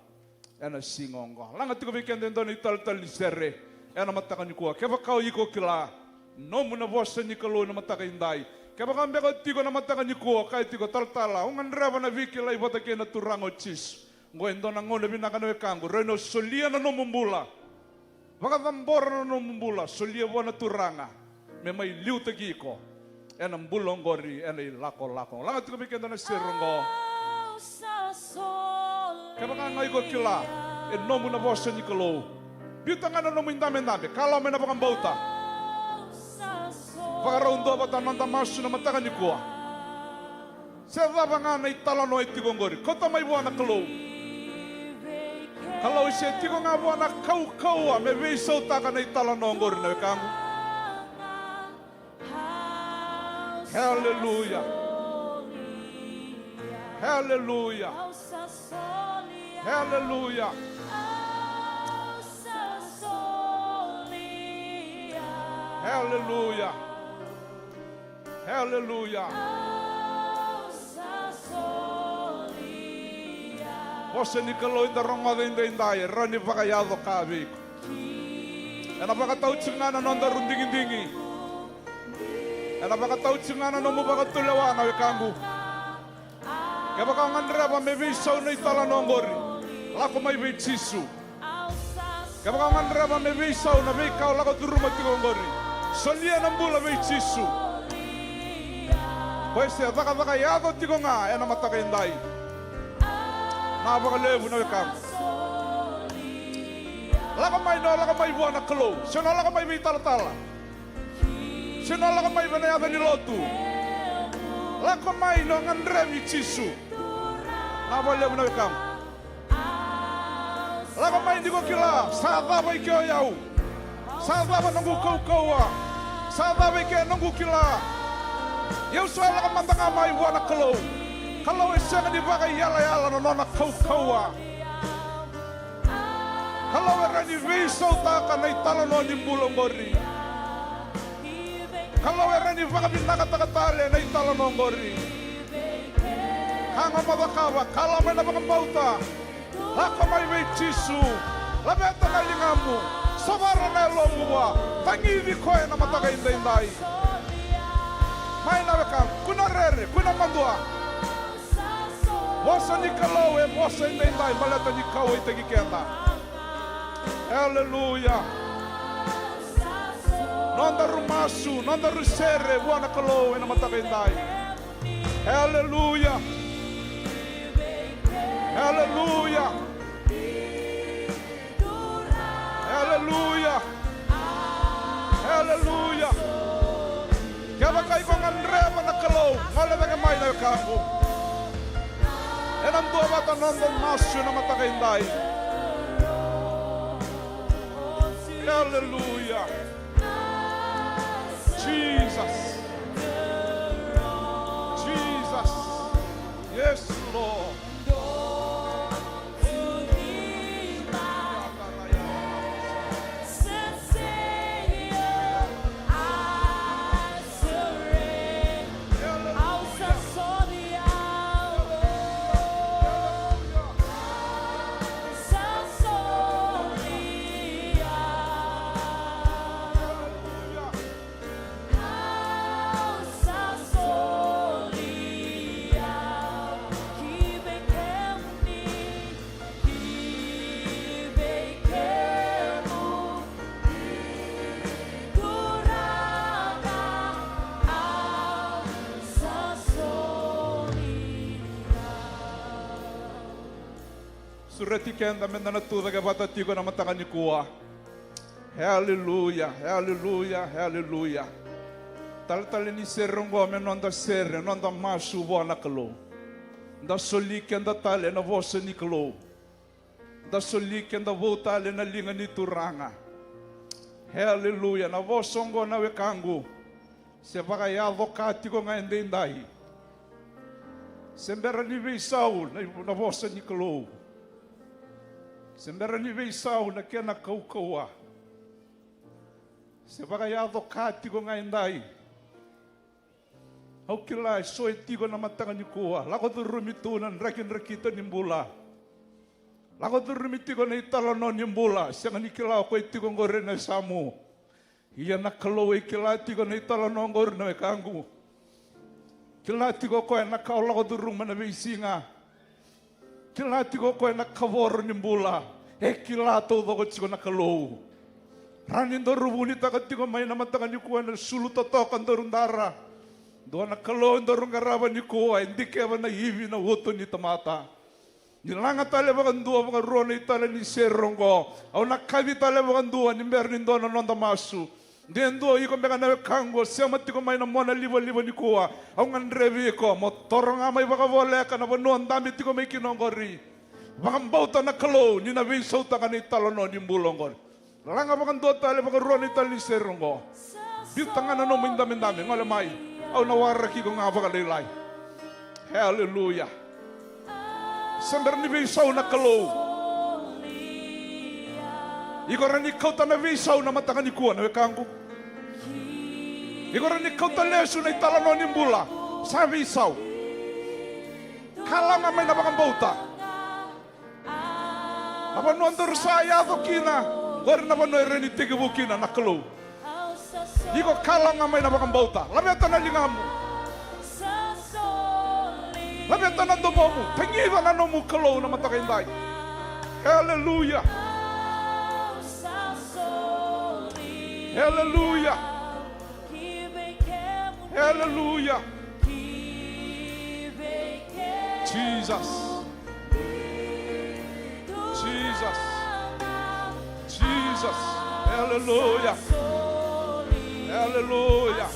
ena singongo langa tiko weekend ndona ital ni serre ena mataka nikua Kevaka iko kila nomu na vosa ni Kalou na mataka indai Kevaka mbeko tiko na mataka nikua kai tiko taltala ungan reva na vikila ibota kena turango chis ngo ndona ngone vinaka na wekangu reno solia na nomumbula Vakavambora no mbula, solia wana turanga. Me mai liu te giko. Ena mbulong gori, ena i lako. Langa tika bikenda na sirungo. Kevaka ngai ko kila. E nomu na vosa ni Kalou. Biutanga na nomu indame. Kalau me na vakambauta. Vakaraundo bata nanda masu na mataka nikua. Seva vangana itala no itigongori. Kota mai wana Kalou. Kalau isi tiko nga wana kau me veisau taka na itala nongori na wekangu. Hallelujah. Hallelujah. Hallelujah. Hallelujah. Hallelujah. Vosa ni Kalou inda rongoda indai rani vakayado kavik. Ena vakataucingana nonda rundingi. Ena vakataucingana nomu vakatulawa na wekangu. Kevaka ngandreva me veisau na itala nongori. Lako mai veichisu. Kevaka ngandreva me veisau na veikau lako turuma tikongori. Solia nambula veichisu. Poese vakayado tikonga ena mataka indai. Na levu na wekam. Laka mai buana Kalou. Sino laka mai veitaratara. Sino laka mai venayada ni Lotu. Laka mai no ngandrevi chisu. Na levu na wekam. Laka mai ndiko kila. Sadava ikeo yau. Sadava nungu kau. Sadava ikeo nungu kila. Yau soa laka mandanga mai buana Kalou. Kalau eseng di bagai yala no nona kau. Kalau erani veisau taka na itala no ni mbulongori. Kalau erani vinaka takatale na itala no ngori. Hanga mabakawa kalau mena bakambauta. Laka mai veichisu. Labeta na lingamu. Sabara na lomua. Tangivi koe na mataka indai. Mai na wekam kuna rere kuna mandua. Vosa ni Kalou e vosa indai baleta ni kau e tegi kenda. Hallelujah. Nondaru masu, nondaru serre buana Kalou e na mataka indai. Hallelujah. Hallelujah. Hallelujah. Hallelujah. Kevaka iko ngandreva na Kalou, ngale vega mai na kamu. Enam dua bata nonton masu na mataka indai. Hallelujah. Jesus. Jesus. Yes, Lord. tureti kenda menda na tuda ke bata tiko na mataka nikua. Hallelujah, hallelujah, hallelujah. Tal ni serongo me nonda serre, nonda masu na Kalou. Da Soli kenda tale na vosa ni Kalou. Da Soli kenda votale na linga ni Vunituraga. Hallelujah, na vosongo na wekangu. Se vakavouiya ko nga endendai. Sembera ni veisau na vosa ni Kalou. Sembera ni veisau na kena kaukaua. Se vakavouiya ko nga endai. Au kilai soe tiko na mataka nikua. Lako turumitunan rakin rakita ni bula. Lako turumitiko na italano ni bula. Siang ni kilau ko itiko ngore na samu. Iya na Kalou kila tiko na italano ngore na wekangu. Kila tiko ko na kau lako turuma na veisinga. Kila tiko ko na kavoro ni bula. Kila tau ko tiko na Kalou. Ranin doru Vunituraga tiko mai na mataka nikua na sulu totokan dorundara. Doa na Kalou dorung garava nikua indikeva na hivi na woto ni Tamada. Nilanga tale bagan dua bagan ruo na itale ni serongo. Au na kavi tale bagan dua ni merni dona nonda masu. Dien dua iko mega na wekango siama tiko mai na mona liva nikua. Au ngan revi ko mo torong amai Vakavouiya kana banuan dami tiko mai kinongori. Bagan bauta na Kalou ni na veisauta kana italono ni mbulongor. Langa bagan dua tale bagan ruo na itale ni serongo. Bitangan na nomu indami ngale mai. Au na waraki ko nga vakalilai. Hallelujah. Sembera ni veisau na Kalou. Iko rani kauta na veisau na mataka nikua na wekangu. Iko rani kauta lesu na italano ni bula. Sa veisau. Kalanga may nabakang bauta. Napano andor sa ayato kina. Gori napano rani tigibu kina na Kalou. Iko kalanga may nabakang bauta. Lameta na lingamu. Lameta na dumomu. Tangiva na nomu Kalou na mataka inday. Hallelujah. Hallelujah. Hallelujah. Jesus. Jesus. Jesus. Hallelujah. Hallelujah.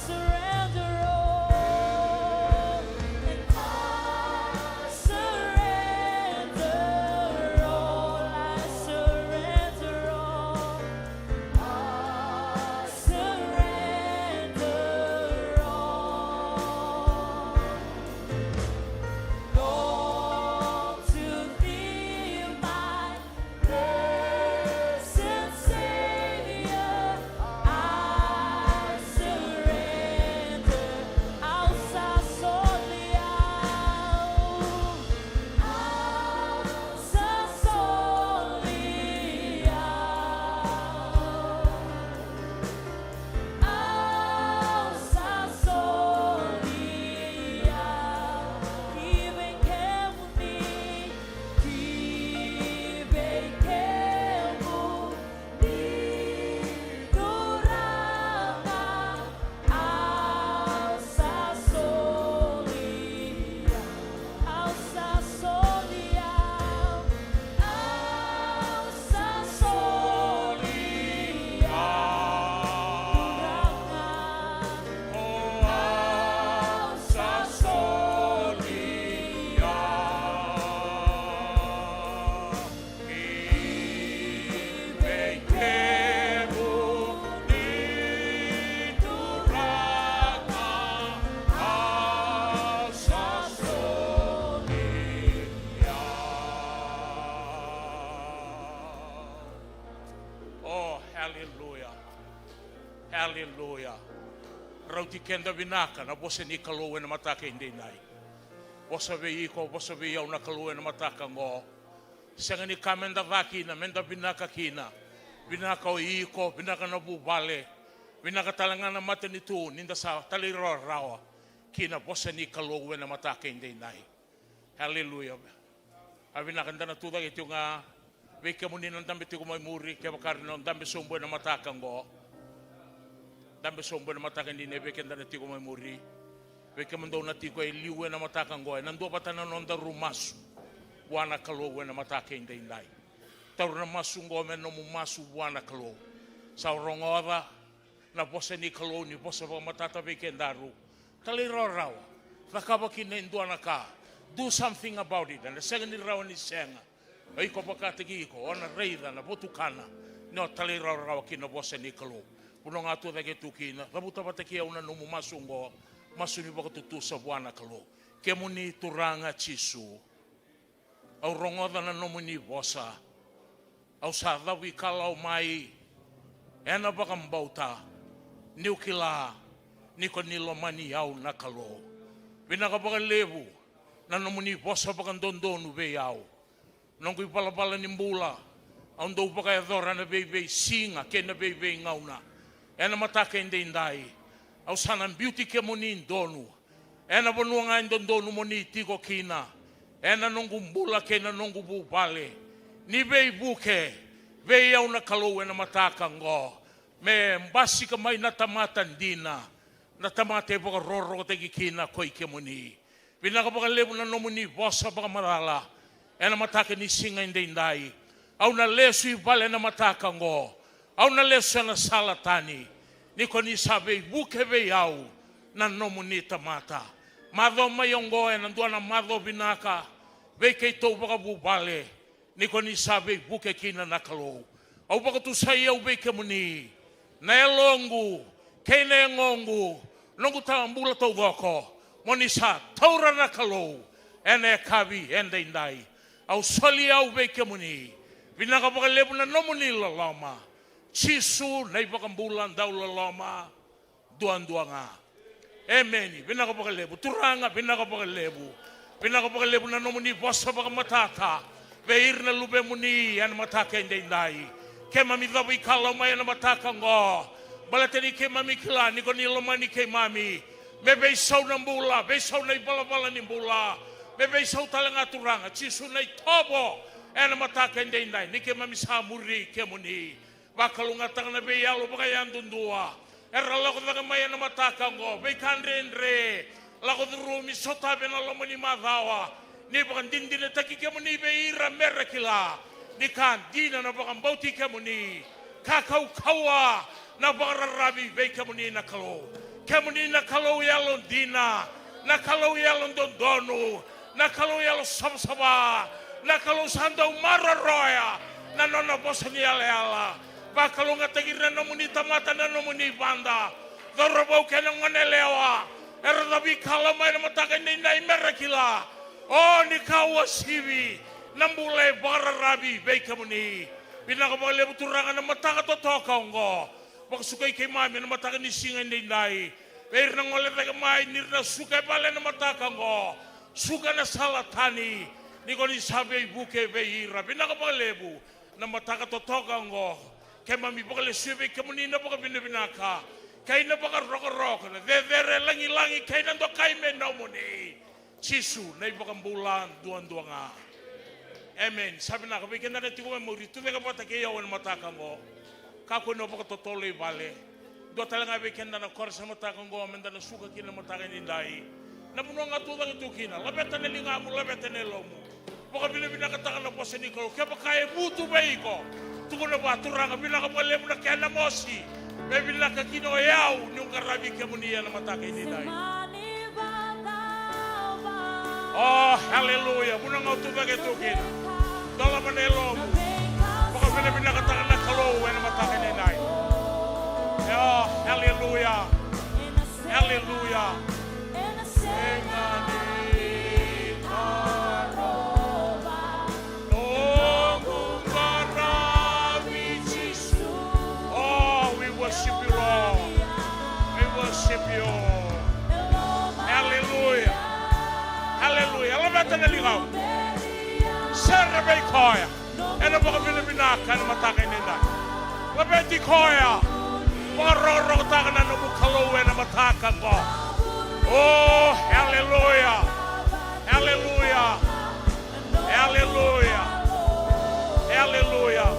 Hallelujah. Rauti kenda vinaka na vosa ni Kalou na mataka indinai. Vosa veiko, vosa veiau na Kalou na mataka ngo. Sanga ni kamenda vakina, menda vinaka kina. Vinaka o iko, vinaka na bubale. Vinaka talangana mata ni tu, ninda sa taliro rawa. Kina vosa ni Kalou na mataka indinai. Hallelujah. Avinaka ndana tuda ito nga kemuni ng dambi tiko may muri, Kevaka ng dambi sumbo na mataka ngo. Dambe sombo na mataka hindi nebe kenda na tiko may muri. Weke mando na tiko ay liwe na mataka ngoy. Nando pa tanan onda rumasu. wana Kalou na mataka indai. Tau na masu ngome nomu masu wana Kalou. Sa rongoda na vosa ni Kalou ni vosa wa matata vekendaru. Taliro rawa. Vakaviti na induana ka. Do something about it. And the second rawa ni senga. Aiko pakategi ko ona reida na votukana. No taliro rawa ki na vosa ni Kalou. Puno nga tu dake tukina. Rabuta pataki una nomu masu ngo. Masu ni vakatutu sa wana Kalou. Kemuni turanga chisu. Au rongoda na nomuni vosa. Au sadawi kalau mai. Ena bakambauta. Niukila. Niko nilomani au na Kalou. Vinaka baka levu. Na nomuni vosa bakandondonu ve au. Nongui palapala ni bula. Au ndou baka edora na vei singa. Kena vei gauna. Ena mataka indai. Au sanan beauty kemuni indonu. Ena bonuanga indondonu moni tiko kina. Ena nongu bula kena nongu bubale. Ni vei buke. Vei au na Kalou ena mataka ngo. Me mbasi ka mai na Tamada dina. Na Tamada e baka roro te kina koi kemuni. Vinaka baka levu na nomuni vosa baka marala. Ena mataka ni singa indai. Au na lesu i vale na mataka ngo. Au na lesu na salatani. Niko ni sabe buke vei au. Na nomuni Tamada. Madho mayongo ena nduana madho vinaka. Vei kei tau baka bubale. Niko ni sabe buke kina na Kalou. Au baka tu sai au vei kemuni. Na elongu. Kei na ngongu. Nongu tambula taudoko. Monisa taura na Kalou. Ene kavi ende indai. Au Soli au vei kemuni. Vinaka baka levu na nomuni lalama. Chisu na ipakambulan daw lalama. Duan-duanga. Amen. Vinaka baka levu. Turanga vinaka baka levu. Vinaka baka levu na nomuni vosa baka mataka. Veir na lube muni yan mataka indai. Kemami dawi kalau mai na mataka ngo. Balateni kemami kila niko nilomani kemami. Me beisau na bula, beisau na ibala-bala ni bula. Me beisau talanga turanga, chisu na itobo. Ena mataka indai. Ni kemami samuri kemuni. Bakalunga tanga na beyalo bakayan dundua. Era lako daga mai na mataka ngo. Beikandre andre. Lako durumi sotabe na lomani madawa. Ni bakan dindine taki kemuni beira merekila. Ni kan dina na bakan bauti kemuni. Kakau kawa na bararabi be kemuni na Kalou. Kemuni na Kalou yalon dina. Na Kalou yalon dondonu. Na Kalou yalon sabsaba. Na Kalou sandau mararoya. Na nona bosa ni ala. Ba Kalou ngategir na nomuni Tamada na nomuni banda. Dorobau kena ngonelewa. Era dabi kala mai na mataka indai merekila. Oh ni kawa siwi. Nambule bararabi be kemuni. Vinaka baka levu turanga na mataka taucoko ngo. Baka sukai kei mami na mataka ni singa indai. Veir na ngole teke mai nirna sukai bale na mataka ngo. Suka na salatani. Niko ni sabe buke veira. Vinaka baka levu na mataka taucoko ngo. Kei mami baka le suwe kemuni na baka vinaka. Kei na baka roko-roko na. Vere langi-langi kei na ndo kai me nomuni. Chisu na ibaka bulan duan-duanga. Amen. Sabi na kabi kena na tiko mo rito veka pata ke yawan mataka ngo. Kako no baka totole vale. Do talanga be kena na korsa mataka ngo amenda na suka kina mataka ni dai. Na puno nga tu dang tukina. Labeta na linga mo labeta na lomu. Baka bina kataka na posa ni Kalou. Kevaka e butu beiko. Tuko na ba turanga bina ka pale mo na kena mosi. Be bina ka kino yao nyung karabi kemuni na mataka ni dai. Oh, hallelujah. Puno nga tu dang tukina. Dalam menelom, pokok bina katakan na Kalou na mataka ni dai. Oh, hallelujah, hallelujah. Engani karoba, nongu karabi chisu. Oh, we worship you, Lord. We worship you. Hallelujah, hallelujah. Lamata na lingaw. Serra bei koya. Ena baka vinaka na mataka ni dai. Labeti koya. Waroro taka na nomu Kalou na mataka ngo. Oh, hallelujah. Hallelujah. Hallelujah. Hallelujah.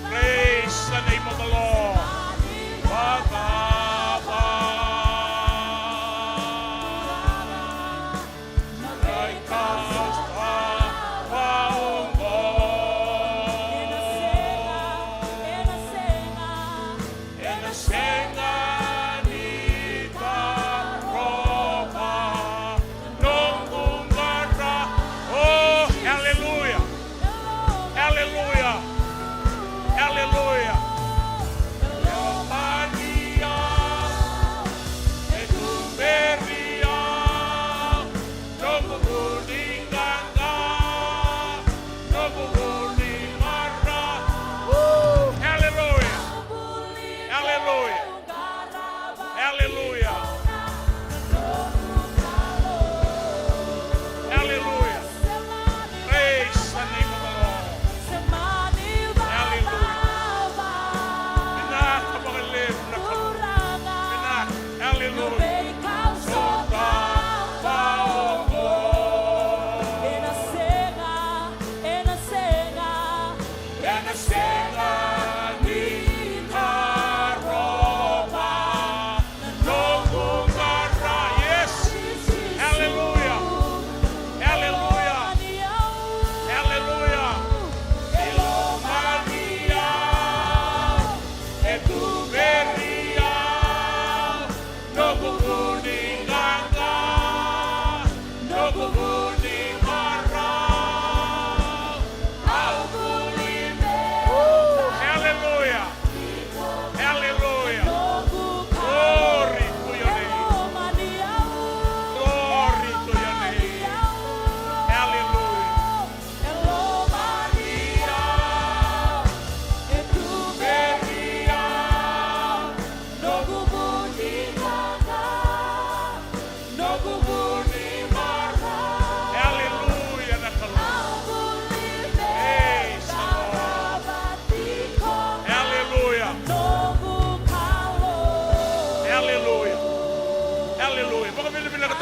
Praise the name of the Lord. Vakavouiya.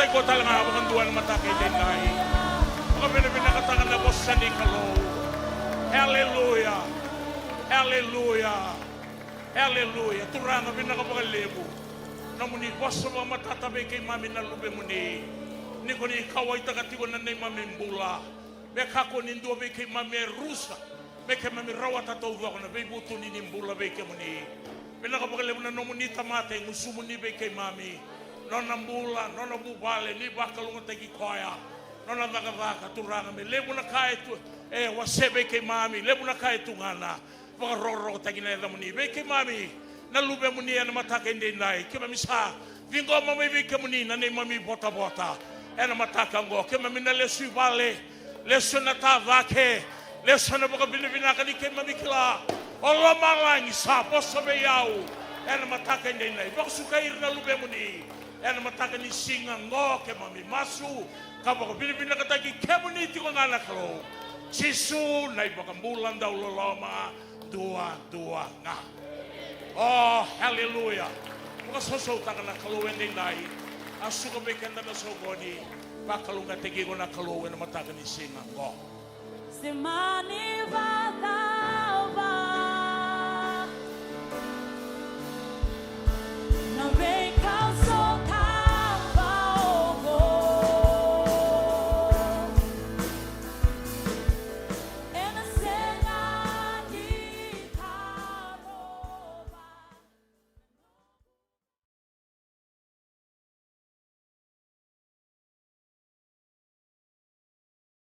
tay ko talaga mga duwan matake din nai. Mga pinakatakan na vosa ni Kalou. Hallelujah. Hallelujah. Hallelujah. Turanga pinakabaga levu. Nomuni vosa mga matatabi kay mami na lube muni. Niko ni ikaw ay tagatigo na neimami bula. Mekako ninduwa be kay mami rusa. Meke mami rawat taudua ko na be buto ni nimbula be kemuni. Pinakabaga levu na nomuni Tamada ngusumuni be kay mami. Nona bula, nona bubale, ni Vakavouiya tegi koya. Nona Vakavaka turanga me levu na kai tu wasebe ke mami, levu na kai tu ngana. Baka roro tegi na muni be ke mami. Na lube muni na mataka inde nai. Ke mami sa vingo mami be ke muni na neimami bota bota. Na mataka ngo ke mami na lesu vale. Lesu na tavake. Lesu na baka vinaka ni ke mami kila. Allah malangi sa vosa be yau. Na mataka inde nai. Baka sukair na lube muni. Mataka ni singa ngo ke mami masu kapag binibina ka tagi kemuni tiko ngana Kalou sisu na ibakambulan daw loloma dua nga. Oh hallelujah. Mga sosota ka na Kalou hindi nai asuka bekenda na sogoni bakalunga tegi ko na Kalou na mataka ni singa ngo Semani vada